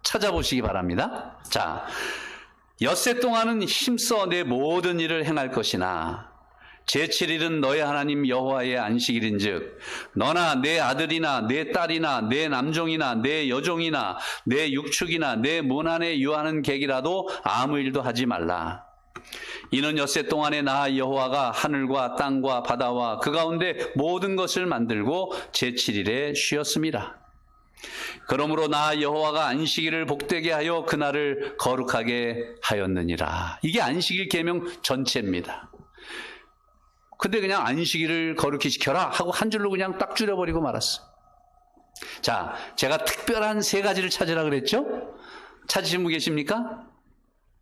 찾아보시기 바랍니다. 자, 엿새 동안은 힘써 내 모든 일을 행할 것이나 제7일은 너의 하나님 여호와의 안식일인즉 너나 내 아들이나 내 딸이나 내 남종이나 내 여종이나 내 육축이나 내 문 안에 유하는 객이라도 아무 일도 하지 말라. 이는 엿새 동안에 나 여호와가 하늘과 땅과 바다와 그 가운데 모든 것을 만들고 제7일에 쉬었음이라. 그러므로 나 여호와가 안식일을 복되게 하여 그날을 거룩하게 하였느니라. 이게 안식일 계명 전체입니다. 근데 그냥 안식일을 거룩히 지켜라 하고 한 줄로 그냥 딱 줄여버리고 말았어. 자, 제가 특별한 3가지를 찾으라 그랬죠? 찾으신 분 계십니까?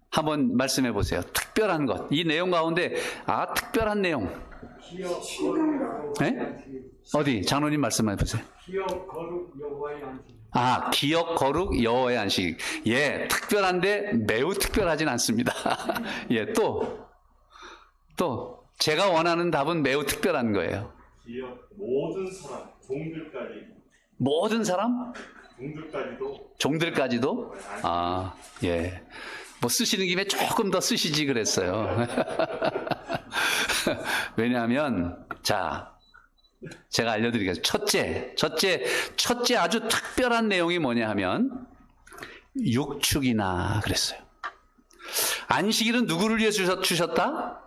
한번 말씀해 보세요. 특별한 것. 이 내용 가운데 특별한 내용. 네? 어디? 장로님 말씀해 보세요. 기억 거룩 여호와의 안식. 기억 거룩 여호와의 안식. 예, 특별한데 매우 특별하진 않습니다. 예, 또 제가 원하는 답은 매우 특별한 거예요. 기억 모든 사람, 종들까지. 모든 사람? 종들까지도. 종들까지도? 예. 뭐 쓰시는 김에 조금 더 쓰시지 그랬어요. 왜냐하면, 자, 제가 알려드리겠습니다. 첫째 아주 특별한 내용이 뭐냐 하면, 육축이나 그랬어요. 안식일은 누구를 위해 주셨다?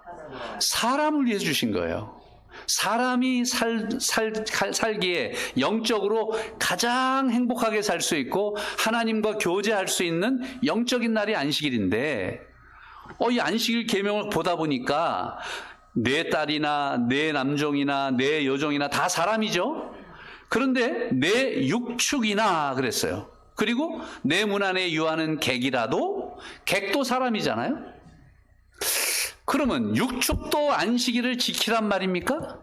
사람을 위해서 주신 거예요. 사람이 살기에 영적으로 가장 행복하게 살 수 있고 하나님과 교제할 수 있는 영적인 날이 안식일인데 이 안식일 계명을 보다 보니까 내 딸이나 내 남종이나 내 여종이나 다 사람이죠. 그런데 내 육축이나 그랬어요. 그리고 내 문 안에 유하는 객이라도 객도 사람이잖아요. 그러면 육축도 안식일을 지키란 말입니까?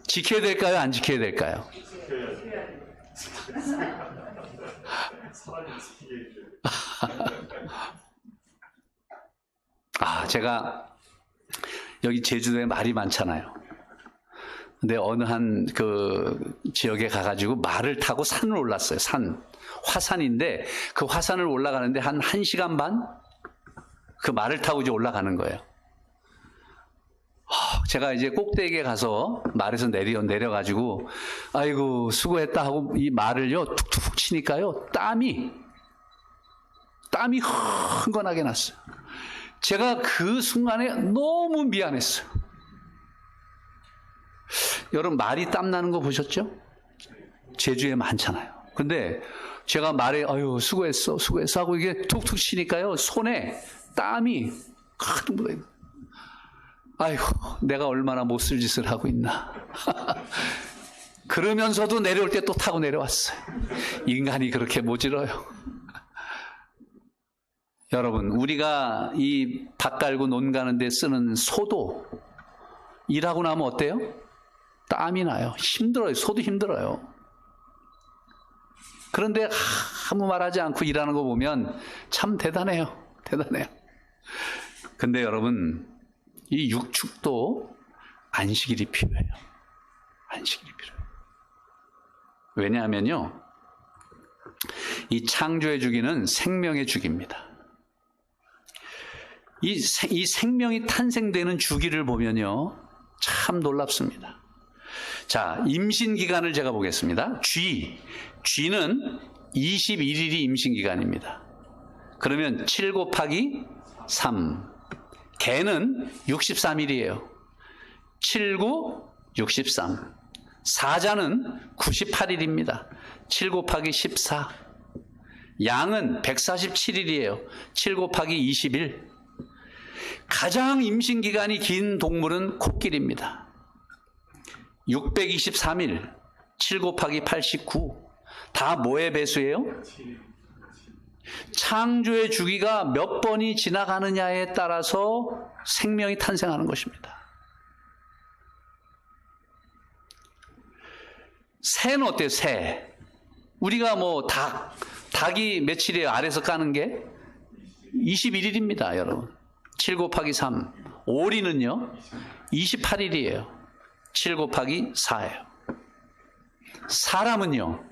지켜야 될까요? 안 지켜야 될까요? 사람이 지키게 해줘요. 제가 여기 제주도에 말이 많잖아요. 근데 어느 한 그 지역에 가가지고 말을 타고 산을 올랐어요. 화산인데 그 화산을 올라가는데 한 1시간 반? 그 말을 타고 이제 올라가는 거예요. 제가 이제 꼭대기에 가서 말에서 내려가지고 아이고 수고했다 하고 이 말을요 툭툭 치니까요 땀이 흥건하게 났어요. 제가 그 순간에 너무 미안했어요. 여러분 말이 땀 나는 거 보셨죠? 제주에 많잖아요. 근데 제가 말에 아유 수고했어 하고 이게 툭툭 치니까요 손에 땀이 가득 묻어있는. 아이고 내가 얼마나 못쓸 짓을 하고 있나. 그러면서도 내려올 때 또 타고 내려왔어요. 인간이 그렇게 모질어요. 여러분 우리가 이 밭 갈고 논 가는 데 쓰는 소도 일하고 나면 어때요? 땀이 나요. 힘들어요. 소도 힘들어요. 그런데 아무 말하지 않고 일하는 거 보면 참 대단해요. 근데 여러분 이 육축도 안식일이 필요해요. 왜냐하면요 이 창조의 주기는 생명의 주기입니다. 이 생명이 탄생되는 주기를 보면요 참 놀랍습니다. 자, 임신 기간을 제가 보겠습니다. 쥐는 21일이 임신 기간입니다. 그러면 7 곱하기 3. 개는 63일이에요. 7, 9, 63. 사자는 98일입니다. 7 곱하기 14. 양은 147일이에요. 7 곱하기 21. 가장 임신 기간이 긴 동물은 코끼리입니다. 623일, 7 곱하기 89. 다 뭐의 배수예요? 창조의 주기가 몇 번이 지나가느냐에 따라서 생명이 탄생하는 것입니다. 새는 어때요? 새. 우리가 뭐 닭이 며칠이에요? 알에서 까는 게? 21일입니다, 여러분. 7 곱하기 3. 오리는요? 28일이에요. 7 곱하기 4예요. 사람은요?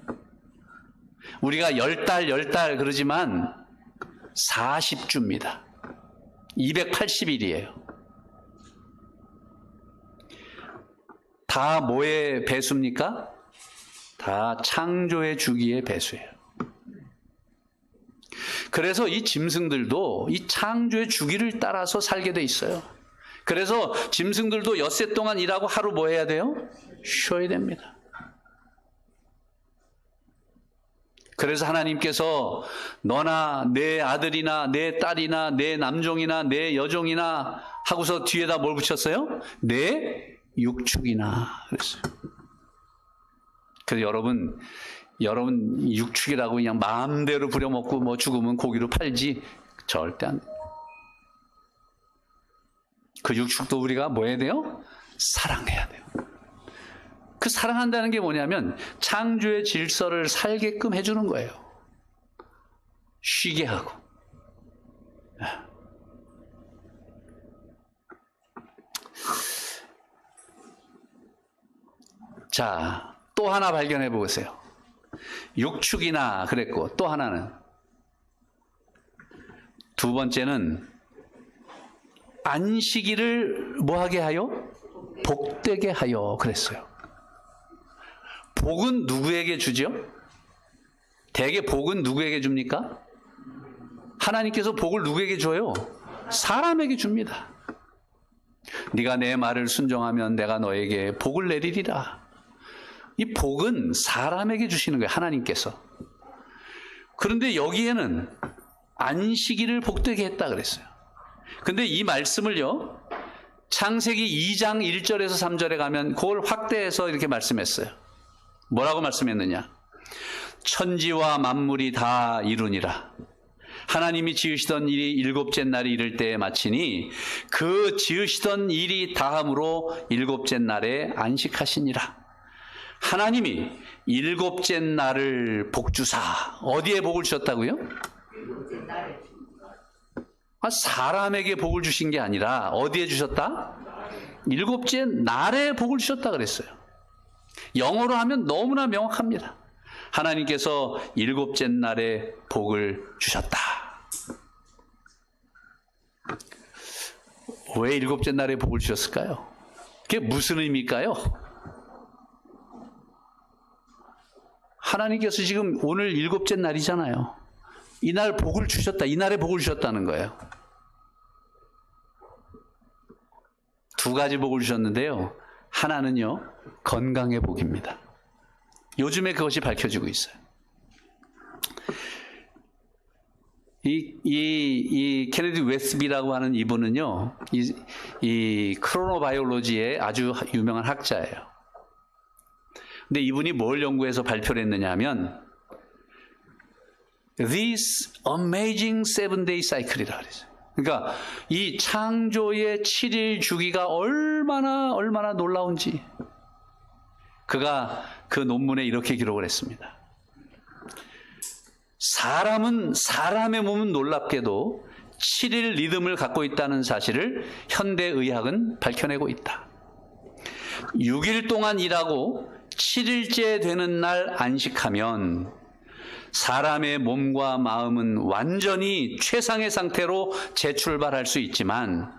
우리가 10달 그러지만 40주입니다. 280일이에요. 다 뭐의 배수입니까? 다 창조의 주기의 배수예요. 그래서 이 짐승들도 이 창조의 주기를 따라서 살게 돼 있어요. 그래서 짐승들도 엿새 동안 일하고 하루 뭐 해야 돼요? 쉬어야 됩니다. 그래서 하나님께서 너나 내 아들이나 내 딸이나 내 남종이나 내 여종이나 하고서 뒤에다 뭘 붙였어요? 내 육축이나 그랬어요. 그래서 여러분 육축이라고 그냥 마음대로 부려먹고 뭐 죽으면 고기로 팔지 절대 안 돼요. 그 육축도 우리가 뭐 해야 돼요? 사랑해야 돼요. 그 사랑한다는 게 뭐냐면 창조의 질서를 살게끔 해주는 거예요. 쉬게 하고. 자, 또 하나 발견해 보세요. 육축이나 그랬고 또 하나는 두 번째는 안식일을 뭐하게 하여? 복되게 하여 그랬어요. 복은 누구에게 주죠? 대개 복은 누구에게 줍니까? 하나님께서 복을 누구에게 줘요? 사람에게 줍니다. 네가 내 말을 순종하면 내가 너에게 복을 내리리라. 이 복은 사람에게 주시는 거예요, 하나님께서. 그런데 여기에는 안식일을 복되게 했다 그랬어요. 근데 이 말씀을요, 창세기 2장 1절에서 3절에 가면 그걸 확대해서 이렇게 말씀했어요. 뭐라고 말씀했느냐? 천지와 만물이 다 이루니라. 하나님이 지으시던 일이 일곱째 날이 이를 때에 마치니 그 지으시던 일이 다함으로 일곱째 날에 안식하시니라. 하나님이 일곱째 날을 복주사. 어디에 복을 주셨다고요? 사람에게 복을 주신 게 아니라 어디에 주셨다? 일곱째 날에 복을 주셨다 그랬어요. 영어로 하면 너무나 명확합니다. 하나님께서 일곱째 날에 복을 주셨다. 왜 일곱째 날에 복을 주셨을까요? 그게 무슨 의미일까요? 하나님께서 지금 오늘 일곱째 날이잖아요. 이날 복을 주셨다. 이날에 복을 주셨다는 거예요. 두 가지 복을 주셨는데요. 하나는요, 건강의 복입니다. 요즘에 그것이 밝혀지고 있어요. 이 케네디 웨스비라고 하는 이분은요, 이 크로노바이올로지의 아주 유명한 학자예요. 근데 이분이 뭘 연구해서 발표를 했느냐 하면, This amazing 7-day cycle이라 그랬어요. 그러니까 이 창조의 7일 주기가 얼마나 놀라운지 그가 그 논문에 이렇게 기록을 했습니다. 사람은 사람의 몸은 놀랍게도 7일 리듬을 갖고 있다는 사실을 현대의학은 밝혀내고 있다. 6일 동안 일하고 7일째 되는 날 안식하면 사람의 몸과 마음은 완전히 최상의 상태로 재출발할 수 있지만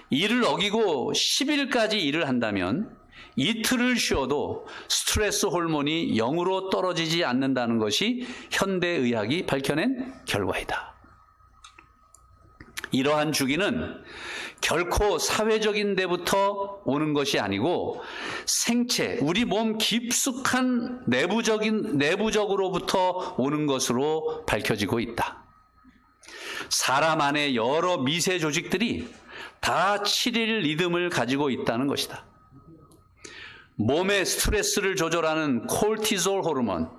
이를 어기고 10일까지 일을 한다면 이틀을 쉬어도 스트레스 호르몬이 0으로 떨어지지 않는다는 것이 현대의학이 밝혀낸 결과이다. 이러한 주기는 결코 사회적인 데부터 오는 것이 아니고 생체, 우리 몸 깊숙한 내부적으로부터 오는 것으로 밝혀지고 있다. 사람 안에 여러 미세 조직들이 다 7일 리듬을 가지고 있다는 것이다. 몸의 스트레스를 조절하는 콜티졸 호르몬,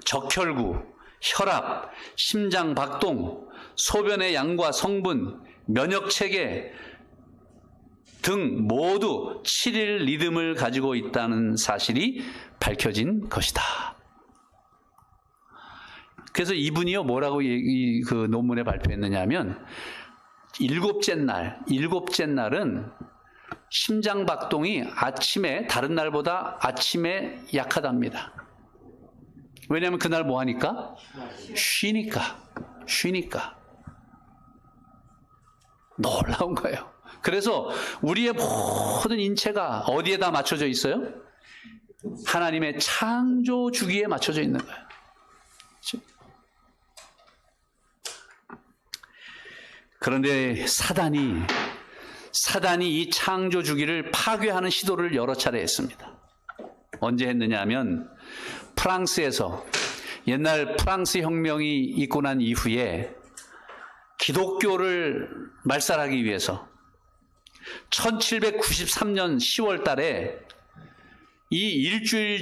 적혈구, 혈압, 심장 박동, 소변의 양과 성분, 면역체계 등 모두 7일 리듬을 가지고 있다는 사실이 밝혀진 것이다. 그래서 이분이요 뭐라고 그 논문에 발표했느냐 하면 일곱째 날은 심장 박동이 아침에 다른 날보다 아침에 약하답니다. 왜냐하면 그날 뭐 하니까? 쉬니까. 놀라운 거예요. 그래서 우리의 모든 인체가 어디에다 맞춰져 있어요? 하나님의 창조 주기에 맞춰져 있는 거예요. 그런데 사단이 이 창조 주기를 파괴하는 시도를 여러 차례 했습니다. 언제 했느냐 하면 프랑스에서 옛날 프랑스 혁명이 있고 난 이후에 기독교를 말살하기 위해서 1793년 10월 달에 이 일주일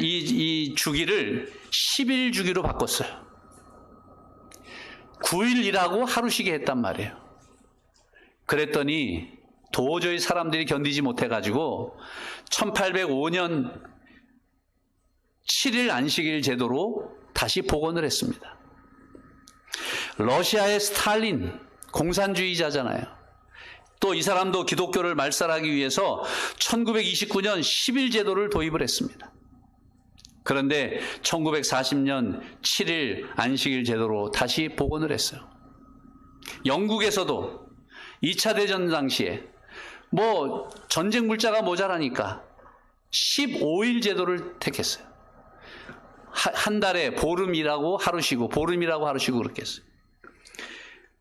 이 주기를 10일 주기로 바꿨어요. 9일 일하고 하루 쉬게 했단 말이에요. 그랬더니 도저히 사람들이 견디지 못해가지고 1805년 7일 안식일 제도로 다시 복원을 했습니다. 러시아의 스탈린 공산주의자잖아요. 또 이 사람도 기독교를 말살하기 위해서 1929년 10일 제도를 도입을 했습니다. 그런데 1940년 7일 안식일 제도로 다시 복원을 했어요. 영국에서도 2차 대전 당시에 뭐 전쟁 물자가 모자라니까 15일 제도를 택했어요. 한 달에 보름 일하고 하루 쉬고 보름 일하고 하루 쉬고 그렇게 했어요.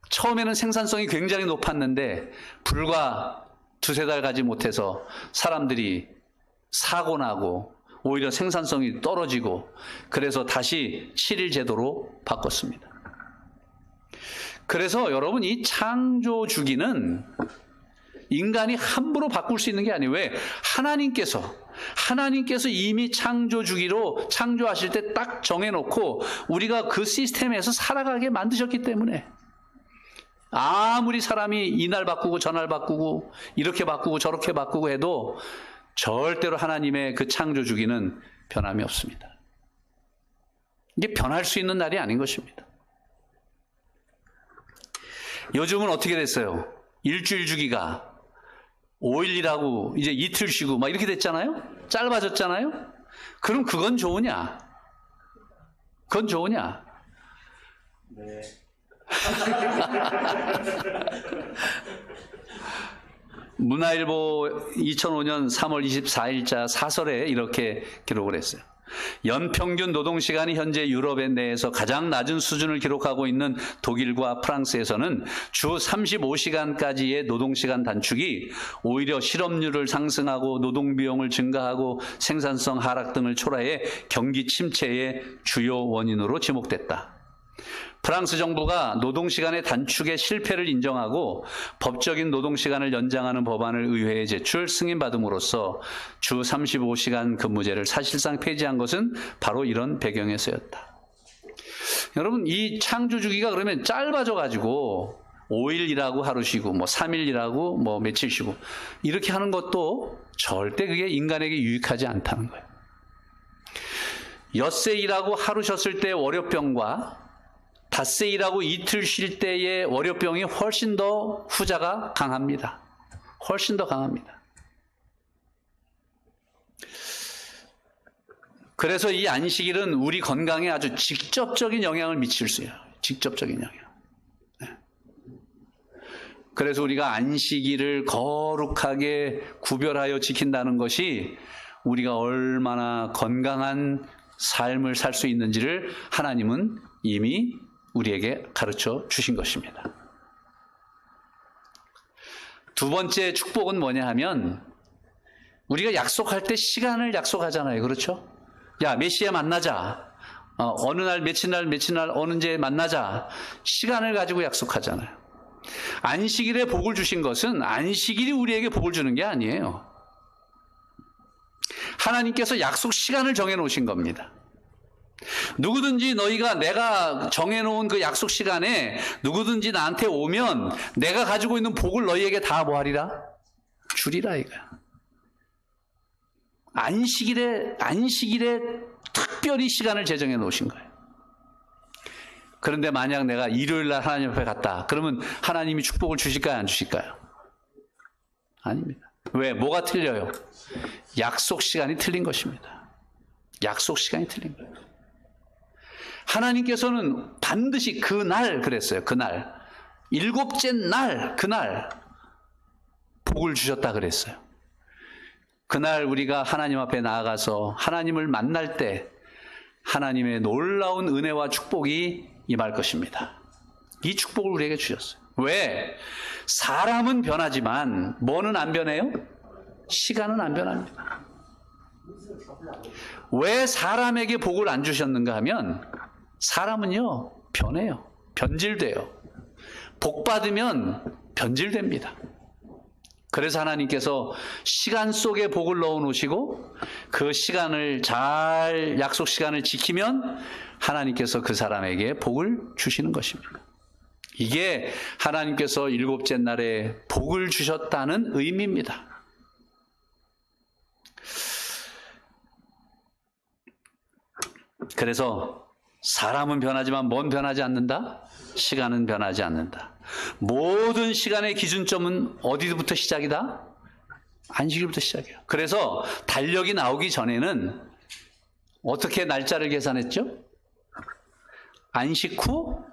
처음에는 생산성이 굉장히 높았는데 불과 두세 달 가지 못해서 사람들이 사고 나고 오히려 생산성이 떨어지고 그래서 다시 7일 제도로 바꿨습니다. 그래서 여러분 이 창조 주기는 인간이 함부로 바꿀 수 있는 게 아니에요. 왜? 하나님께서 이미 창조 주기로 창조하실 때 딱 정해놓고 우리가 그 시스템에서 살아가게 만드셨기 때문에 아무리 사람이 이날 바꾸고 저날 바꾸고 이렇게 바꾸고 저렇게 바꾸고 해도 절대로 하나님의 그 창조 주기는 변함이 없습니다. 이게 변할 수 있는 날이 아닌 것입니다. 요즘은 어떻게 됐어요? 일주일 주기가 5일이라고 이제 이틀 쉬고 막 이렇게 됐잖아요? 짧아졌잖아요? 그럼 그건 좋으냐? 그건 좋으냐? 네. 문화일보 2005년 3월 24일자 사설에 이렇게 기록을 했어요. 연평균 노동시간이 현재 유럽 내에서 가장 낮은 수준을 기록하고 있는 독일과 프랑스에서는 주 35시간까지의 노동시간 단축이 오히려 실업률을 상승하고 노동비용을 증가하고 생산성 하락 등을 초래해 경기 침체의 주요 원인으로 지목됐다. 프랑스 정부가 노동시간의 단축의 실패를 인정하고 법적인 노동시간을 연장하는 법안을 의회에 제출 승인받음으로써 주 35시간 근무제를 사실상 폐지한 것은 바로 이런 배경에서였다. 여러분 이 창조 주기가 그러면 짧아져가지고 5일 일하고 하루 쉬고 뭐 3일 일하고 뭐 며칠 쉬고 이렇게 하는 것도 절대 그게 인간에게 유익하지 않다는 거예요. 엿새 일하고 하루 쉬었을 때 월요병과 닷새 일하고 이틀 쉴 때의 월요병이 훨씬 더 후자가 강합니다. 훨씬 더 강합니다. 그래서 이 안식일은 우리 건강에 아주 직접적인 영향을 미칠 수 있어요. 직접적인 영향. 네. 그래서 우리가 안식일을 거룩하게 구별하여 지킨다는 것이 우리가 얼마나 건강한 삶을 살 수 있는지를 하나님은 이미 우리에게 가르쳐 주신 것입니다. 두 번째 축복은 뭐냐 하면 우리가 약속할 때 시간을 약속하잖아요. 그렇죠? 야, 몇 시에 만나자. 어느 날, 며칠 날, 어느제 만나자. 시간을 가지고 약속하잖아요. 안식일에 복을 주신 것은 안식일이 우리에게 복을 주는 게 아니에요. 하나님께서 약속 시간을 정해 놓으신 겁니다. 누구든지 너희가 내가 정해놓은 그 약속 시간에 누구든지 나한테 오면 내가 가지고 있는 복을 너희에게 다 뭐하리라? 주리라 이거야. 안식일에 특별히 시간을 제정해 놓으신 거예요. 그런데 만약 내가 일요일 날 하나님 앞에 갔다. 그러면 하나님이 축복을 주실까요? 안 주실까요? 아닙니다. 왜? 뭐가 틀려요? 약속 시간이 틀린 것입니다. 약속 시간이 틀린 거예요. 하나님께서는 반드시 그날 그랬어요. 그날. 일곱째 날, 그날 복을 주셨다 그랬어요. 그날 우리가 하나님 앞에 나아가서 하나님을 만날 때 하나님의 놀라운 은혜와 축복이 임할 것입니다. 이 축복을 우리에게 주셨어요. 왜? 사람은 변하지만 뭐는 안 변해요? 시간은 안 변합니다. 왜 사람에게 복을 안 주셨는가 하면 사람은요 변해요. 변질돼요. 복 받으면 변질됩니다. 그래서 하나님께서 시간 속에 복을 넣어 놓으시고 그 시간을 잘 약속 시간을 지키면 하나님께서 그 사람에게 복을 주시는 것입니다. 이게 하나님께서 일곱째 날에 복을 주셨다는 의미입니다. 그래서 사람은 변하지만 뭔 변하지 않는다? 시간은 변하지 않는다. 모든 시간의 기준점은 어디부터 시작이다? 안식일부터 시작이에요. 그래서 달력이 나오기 전에는 어떻게 날짜를 계산했죠? 안식 후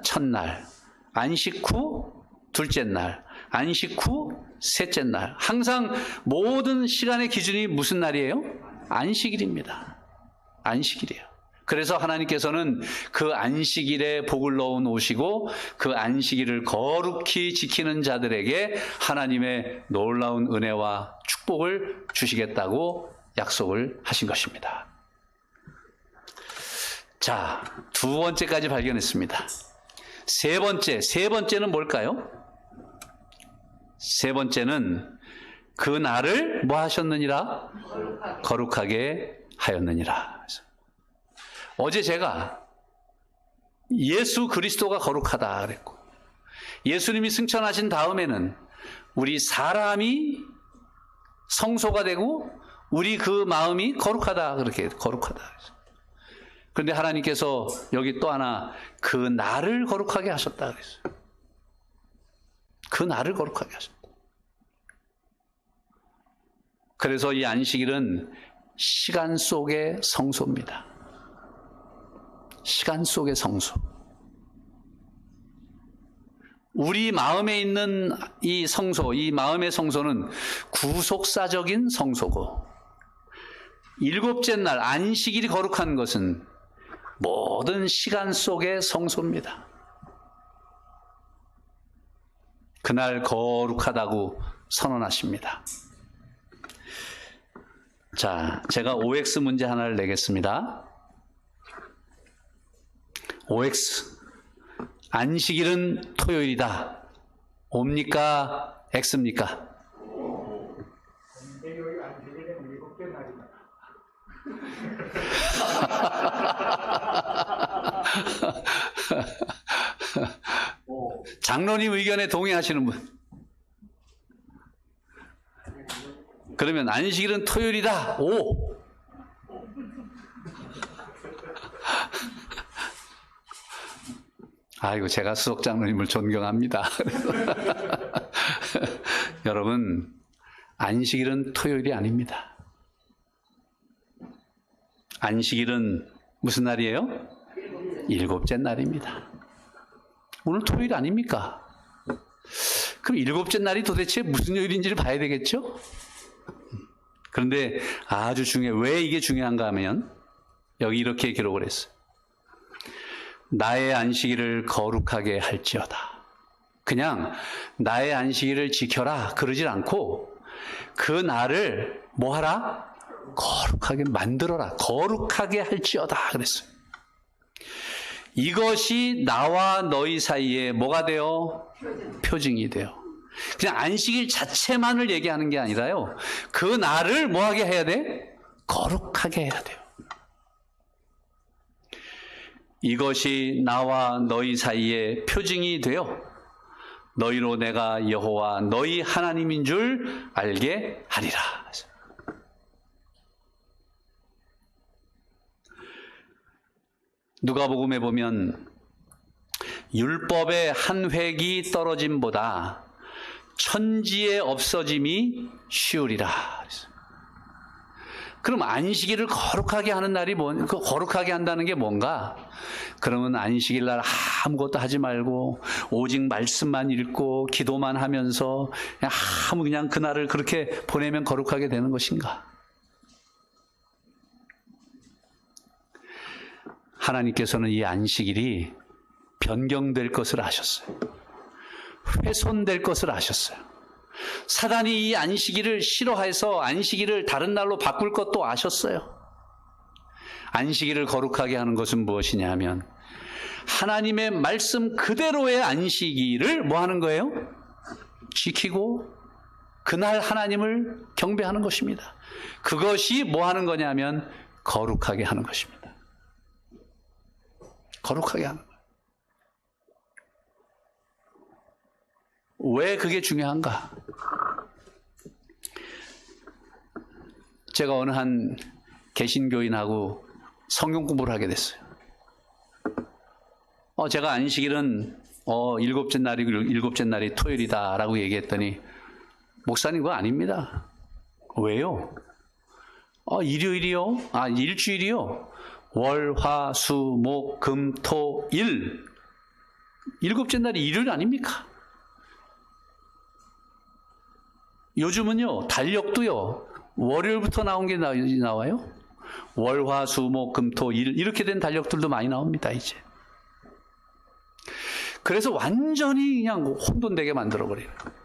첫날, 안식 후 둘째 날, 안식 후 셋째 날. 항상 모든 시간의 기준이 무슨 날이에요? 안식일입니다. 안식일이에요. 그래서 하나님께서는 그 안식일에 복을 넣어 놓으시고 그 안식일을 거룩히 지키는 자들에게 하나님의 놀라운 은혜와 축복을 주시겠다고 약속을 하신 것입니다. 자, 두 번째까지 발견했습니다. 세 번째는 뭘까요? 세 번째는 그 날을 뭐 하셨느니라? 거룩하게 하였느니라. 어제 제가 예수 그리스도가 거룩하다 그랬고, 예수님이 승천하신 다음에는 우리 사람이 성소가 되고 우리 그 마음이 거룩하다, 그렇게 거룩하다. 그런데 하나님께서 여기 또 하나 그 날을 거룩하게 하셨다 그랬어요. 그 날을 거룩하게 하셨다. 그래서 이 안식일은 시간 속의 성소입니다. 시간 속의 성소. 우리 마음에 있는 이 성소, 이 마음의 성소는 구속사적인 성소고, 일곱째 날 안식일이 거룩한 것은 모든 시간 속의 성소입니다. 그날 거룩하다고 선언하십니다. 자, 제가 OX 문제 하나를 내겠습니다. OX. 안식일은 토요일이다. O입니까? X입니까? 근데 여기 안식일은 일곱째 날이다. 장로님 의견에 동의하시는 분? 그러면 안식일은 토요일이다. O. 아이고, 제가 수석 장로님을 존경합니다. 여러분, 안식일은 토요일이 아닙니다. 안식일은 무슨 날이에요? 일곱째 날입니다. 오늘 토요일 아닙니까? 그럼 일곱째 날이 도대체 무슨 요일인지를 봐야 되겠죠? 그런데 아주 중요해요. 왜 이게 중요한가 하면 여기 이렇게 기록을 했어요. 나의 안식일을 거룩하게 할지어다. 그냥 나의 안식일을 지켜라 그러질 않고 그 날을 뭐 하라? 거룩하게 만들어라. 거룩하게 할지어다 그랬어요. 이것이 나와 너희 사이에 뭐가 돼요? 표징이 돼요. 그냥 안식일 자체만을 얘기하는 게 아니라요. 그 날을 뭐하게 해야 돼? 거룩하게 해야 돼요. 이것이 나와 너희 사이에 표징이 되어 너희로 내가 여호와 너희 하나님인 줄 알게 하리라. 누가복음에 보면 율법의 한 획이 떨어짐보다 천지의 없어짐이 쉬우리라. 그럼 안식일을 거룩하게 하는 날이 거룩하게 한다는 게 뭔가? 그러면 안식일 날 아무것도 하지 말고 오직 말씀만 읽고 기도만 하면서 그냥 그날을 그렇게 보내면 거룩하게 되는 것인가? 하나님께서는 이 안식일이 변경될 것을 아셨어요. 훼손될 것을 아셨어요. 사단이 이 안식일을 싫어해서 안식일을 다른 날로 바꿀 것도 아셨어요. 안식일을 거룩하게 하는 것은 무엇이냐 하면 하나님의 말씀 그대로의 안식일을 뭐 하는 거예요? 지키고 그날 하나님을 경배하는 것입니다. 그것이 뭐 하는 거냐면 거룩하게 하는 것입니다. 거룩하게 하는 거예요. 왜 그게 중요한가? 제가 어느 한 개신교인하고 성경 공부를 하게 됐어요. 제가 안식일은 일곱째 날이 토요일이다라고 얘기했더니 목사님 그거 아닙니다. 왜요? 일요일이요? 일주일이요? 월, 화, 수, 목, 금, 토, 일. 일곱째 날이 일요일 아닙니까? 요즘은요, 달력도요, 월요일부터 나온 게 나와요? 월, 화, 수, 목, 금, 토, 일 이렇게 된 달력들도 많이 나옵니다, 이제. 그래서 완전히 그냥 혼돈되게 만들어버리는 거예요.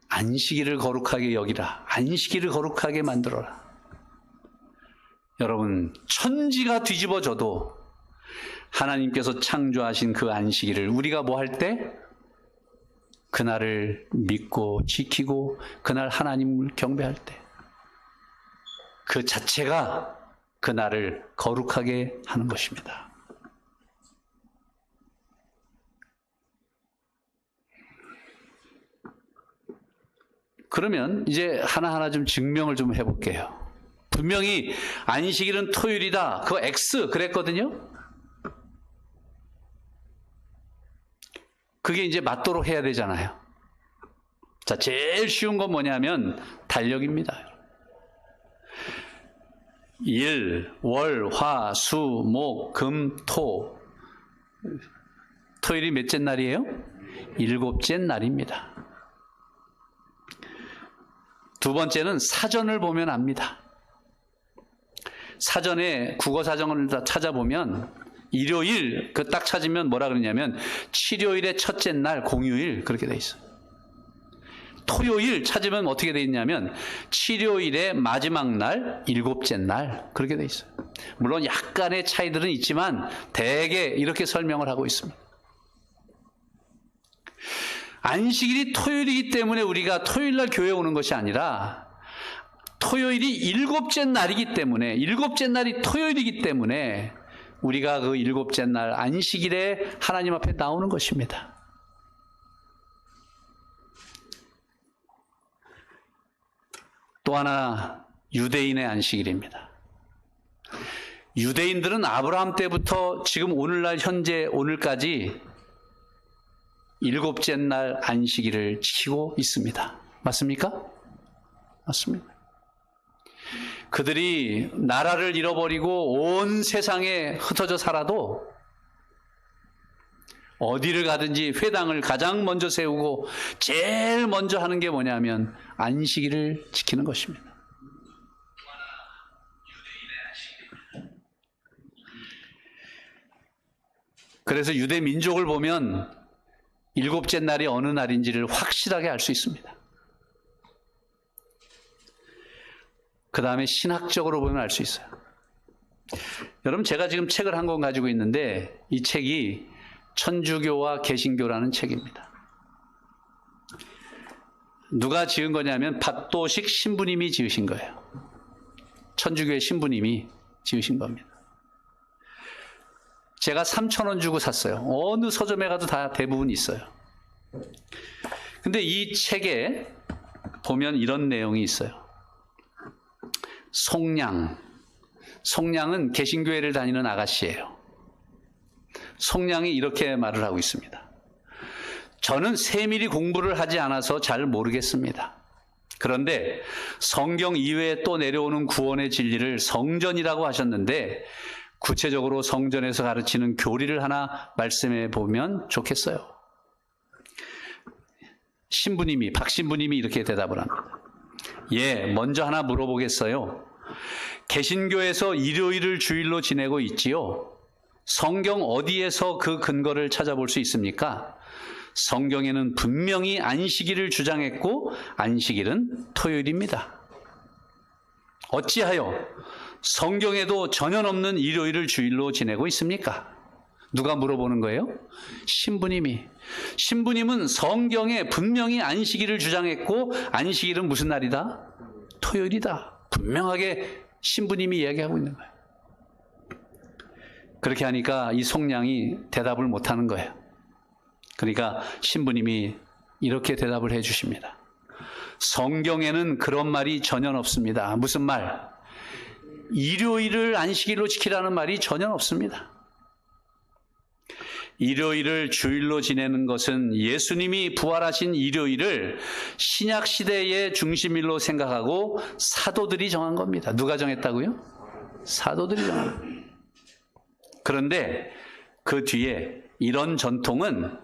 안식일을 거룩하게 여기라. 안식일을 거룩하게 만들어라. 여러분, 천지가 뒤집어져도 하나님께서 창조하신 그 안식일을 우리가 뭐 할 때? 그날을 믿고 지키고 그날 하나님을 경배할 때 그 자체가 그날을 거룩하게 하는 것입니다. 그러면 이제 하나하나 좀 증명을 좀 해볼게요. 분명히 안식일은 토요일이다. 그거 X 그랬거든요. 그게 이제 맞도록 해야 되잖아요. 자, 제일 쉬운 건 뭐냐면 달력입니다. 일, 월, 화, 수, 목, 금, 토. 토요일이 몇째 날이에요? 7째 날입니다. 두 번째는 사전을 보면 압니다. 사전에 국어사전을 다 찾아보면 일요일 그 딱 찾으면 뭐라 그러냐면 칠요일의 첫째 날 공휴일 그렇게 돼 있어요. 토요일 찾으면 어떻게 돼 있냐면 칠요일의 마지막 날 7째 날 그렇게 돼 있어요. 물론 약간의 차이들은 있지만 대개 이렇게 설명을 하고 있습니다. 안식일이 토요일이기 때문에 우리가 토요일 날 교회에 오는 것이 아니라 토요일이 7째 날이기 때문에 7째 날이 토요일이기 때문에 우리가 그 7째 날 안식일에 하나님 앞에 나오는 것입니다. 또 하나 유대인의 안식일입니다. 유대인들은 아브라함 때부터 지금 오늘날 현재 오늘까지 7째 날 안식일을 지키고 있습니다. 맞습니까? 맞습니다. 그들이 나라를 잃어버리고 온 세상에 흩어져 살아도 어디를 가든지 회당을 가장 먼저 세우고 제일 먼저 하는 게 뭐냐면 안식일을 지키는 것입니다. 그래서 유대 민족을 보면 7째 날이 어느 날인지를 확실하게 알 수 있습니다. 그 다음에 신학적으로 보면 알 수 있어요. 여러분, 제가 지금 책을 한 권 가지고 있는데 이 책이 천주교와 개신교라는 책입니다. 누가 지은 거냐면 박도식 신부님이 지으신 거예요. 천주교의 신부님이 지으신 겁니다. 제가 3,000원 주고 샀어요. 어느 서점에 가도 다 대부분 있어요. 근데 이 책에 보면 이런 내용이 있어요. 송량은 개신교회를 다니는 아가씨예요. 송량이 이렇게 말을 하고 있습니다. 저는 세밀히 공부를 하지 않아서 잘 모르겠습니다. 그런데 성경 이외에 또 내려오는 구원의 진리를 성전이라고 하셨는데 구체적으로 성전에서 가르치는 교리를 하나 말씀해 보면 좋겠어요. 박 신부님이 이렇게 대답을 합니다. 예, 먼저 하나 물어보겠어요. 개신교에서 일요일을 주일로 지내고 있지요. 성경 어디에서 그 근거를 찾아볼 수 있습니까? 성경에는 분명히 안식일을 주장했고 안식일은 토요일입니다. 어찌하여 성경에도 전혀 없는 일요일을 주일로 지내고 있습니까? 누가 물어보는 거예요? 신부님은 성경에 분명히 안식일을 주장했고 안식일은 무슨 날이다? 토요일이다. 분명하게 신부님이 이야기하고 있는 거예요. 그렇게 하니까 이 송량이 대답을 못하는 거예요. 그러니까 신부님이 이렇게 대답을 해 주십니다. 성경에는 그런 말이 전혀 없습니다. 무슨 말? 일요일을 안식일로 지키라는 말이 전혀 없습니다. 일요일을 주일로 지내는 것은 예수님이 부활하신 일요일을 신약 시대의 중심일로 생각하고 사도들이 정한 겁니다. 누가 정했다고요? 사도들이 정한 겁니다. 그런데 그 뒤에 이런 전통은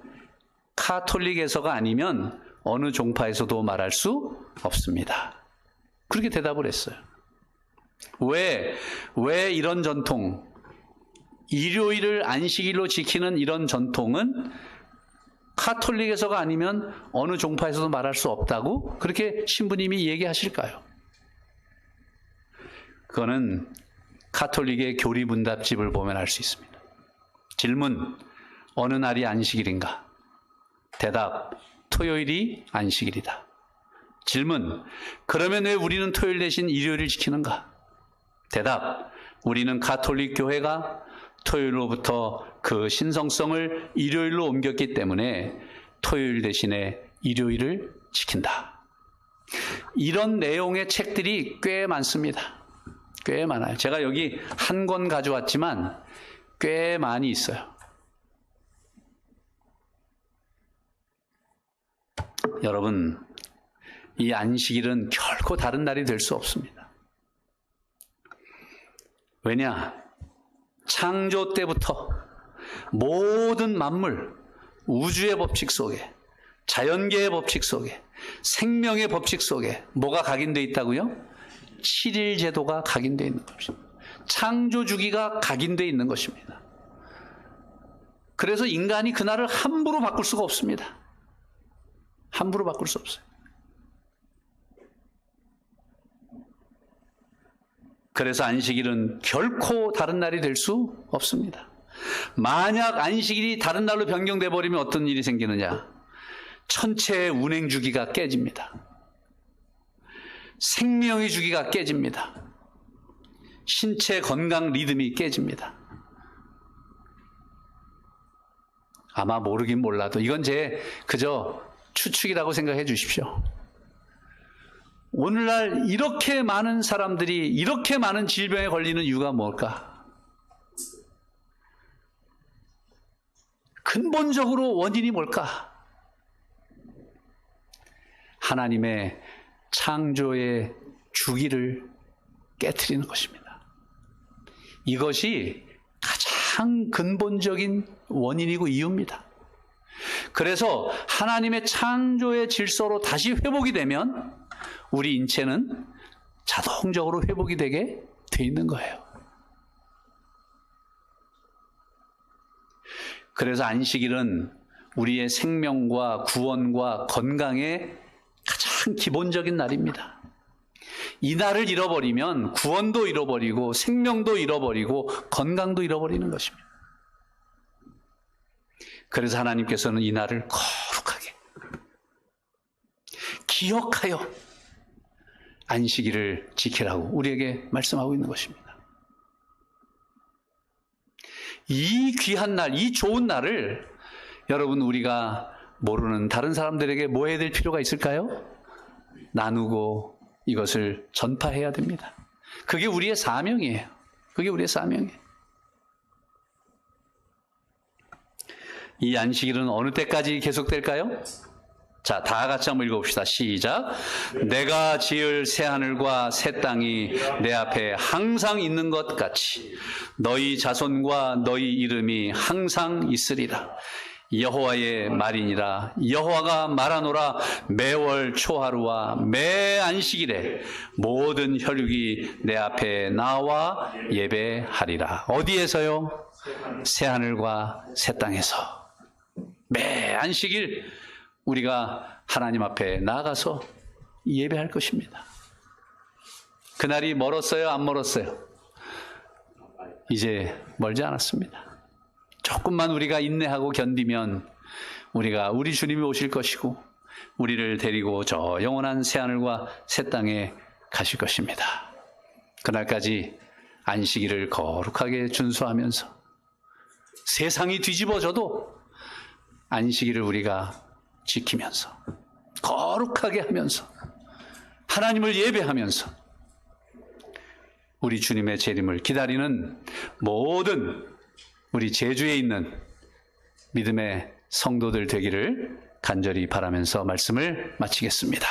카톨릭에서가 아니면 어느 종파에서도 말할 수 없습니다. 그렇게 대답을 했어요. 왜 이런 전통, 일요일을 안식일로 지키는 이런 전통은 카톨릭에서가 아니면 어느 종파에서도 말할 수 없다고 그렇게 신부님이 얘기하실까요? 그거는 카톨릭의 교리문답집을 보면 알 수 있습니다. 질문, 어느 날이 안식일인가? 대답, 토요일이 안식일이다. 질문, 그러면 왜 우리는 토요일 대신 일요일을 지키는가? 대답, 우리는 가톨릭 교회가 토요일로부터 그 신성성을 일요일로 옮겼기 때문에 토요일 대신에 일요일을 지킨다. 이런 내용의 책들이 꽤 많습니다. 꽤 많아요. 제가 여기 한 권 가져왔지만 꽤 많이 있어요. 여러분, 이 안식일은 결코 다른 날이 될 수 없습니다. 왜냐? 창조 때부터 모든 만물, 우주의 법칙 속에, 자연계의 법칙 속에, 생명의 법칙 속에 뭐가 각인되어 있다고요? 7일 제도가 각인되어 있는 것입니다. 창조 주기가 각인되어 있는 것입니다. 그래서 인간이 그날을 함부로 바꿀 수가 없습니다. 함부로 바꿀 수 없어요. 그래서 안식일은 결코 다른 날이 될 수 없습니다. 만약 안식일이 다른 날로 변경돼 버리면 어떤 일이 생기느냐? 천체의 운행 주기가 깨집니다. 생명의 주기가 깨집니다. 신체 건강 리듬이 깨집니다. 아마 모르긴 몰라도 이건 제 그저 추측이라고 생각해 주십시오. 오늘날 이렇게 많은 사람들이 이렇게 많은 질병에 걸리는 이유가 뭘까? 근본적으로 원인이 뭘까? 하나님의 창조의 주기를 깨트리는 것입니다. 이것이 가장 근본적인 원인이고 이유입니다. 그래서 하나님의 창조의 질서로 다시 회복이 되면 우리 인체는 자동적으로 회복이 되게 돼 있는 거예요. 그래서 안식일은 우리의 생명과 구원과 건강의 가장 기본적인 날입니다. 이 날을 잃어버리면 구원도 잃어버리고 생명도 잃어버리고 건강도 잃어버리는 것입니다. 그래서 하나님께서는 이 날을 거룩하게 기억하여 안식일을 지키라고 우리에게 말씀하고 있는 것입니다. 이 귀한 날, 이 좋은 날을 여러분 우리가 모르는 다른 사람들에게 뭐 해야 될 필요가 있을까요? 나누고 이것을 전파해야 됩니다. 그게 우리의 사명이에요. 그게 우리의 사명이에요. 이 안식일은 어느 때까지 계속될까요? 자, 다 같이 한번 읽어봅시다. 시작. 내가 지을 새하늘과 새 땅이 내 앞에 항상 있는 것 같이 너희 자손과 너희 이름이 항상 있으리라. 여호와의 말이니라. 여호와가 말하노라. 매월 초하루와 매 안식일에 모든 혈육이 내 앞에 나와 예배하리라. 어디에서요? 새하늘과 새 땅에서. 매 안식일 우리가 하나님 앞에 나아가서 예배할 것입니다. 그날이 멀었어요? 안 멀었어요? 이제 멀지 않았습니다. 조금만 우리가 인내하고 견디면 우리 주님이 오실 것이고 우리를 데리고 저 영원한 새하늘과 새 땅에 가실 것입니다. 그날까지 안식일을 거룩하게 준수하면서 세상이 뒤집어져도 안식일을 우리가 지키면서 거룩하게 하면서 하나님을 예배하면서 우리 주님의 재림을 기다리는 모든 우리 제주에 있는 믿음의 성도들 되기를 간절히 바라면서 말씀을 마치겠습니다.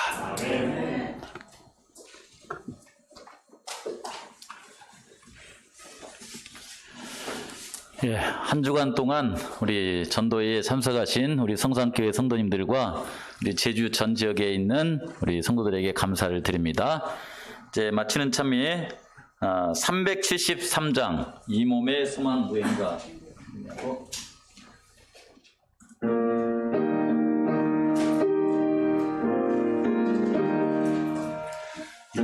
예, 한 주간 동안 우리 전도회에 참석하신 우리 성산교회 성도님들과 우리 제주 전 지역에 있는 우리 성도들에게 감사를 드립니다. 이제 마치는 참이 373장 이 몸의 소망 무행가. 이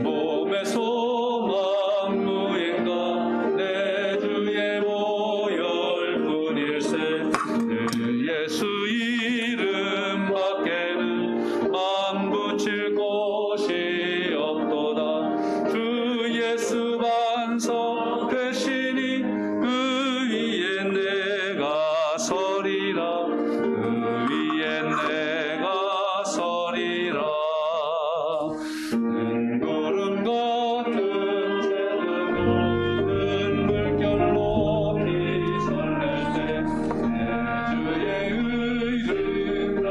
몸의 소망 무인가 내 주의 보혈 뿐일세 늘 예수 이름 밖에는 맘 붙일 곳이 없도다 주 예수 반석 되시니 그 위에 내가 서리라 그 위에 내가 서리라 구름 같은 새벽을 큰 물결로 피설낼 때 내 주의 의를 주리라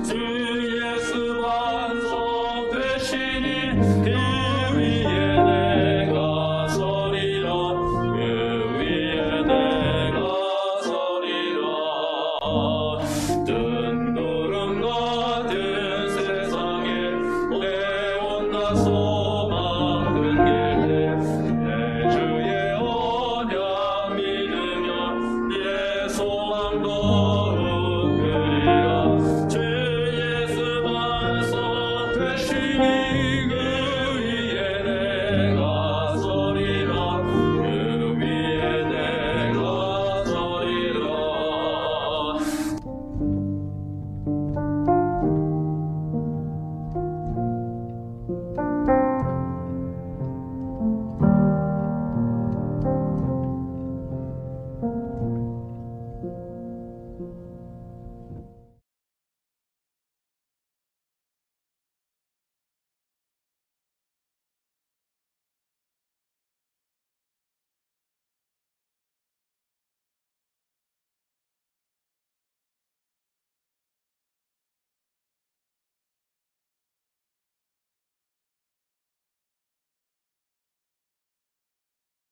주 예수 반석 되시니 그 위에 내가 서리라 그 위에 내가 서리라 구름 같은 세상에 내 온갖 소망 끊길 때내 주의 언약 믿으며 내 소망도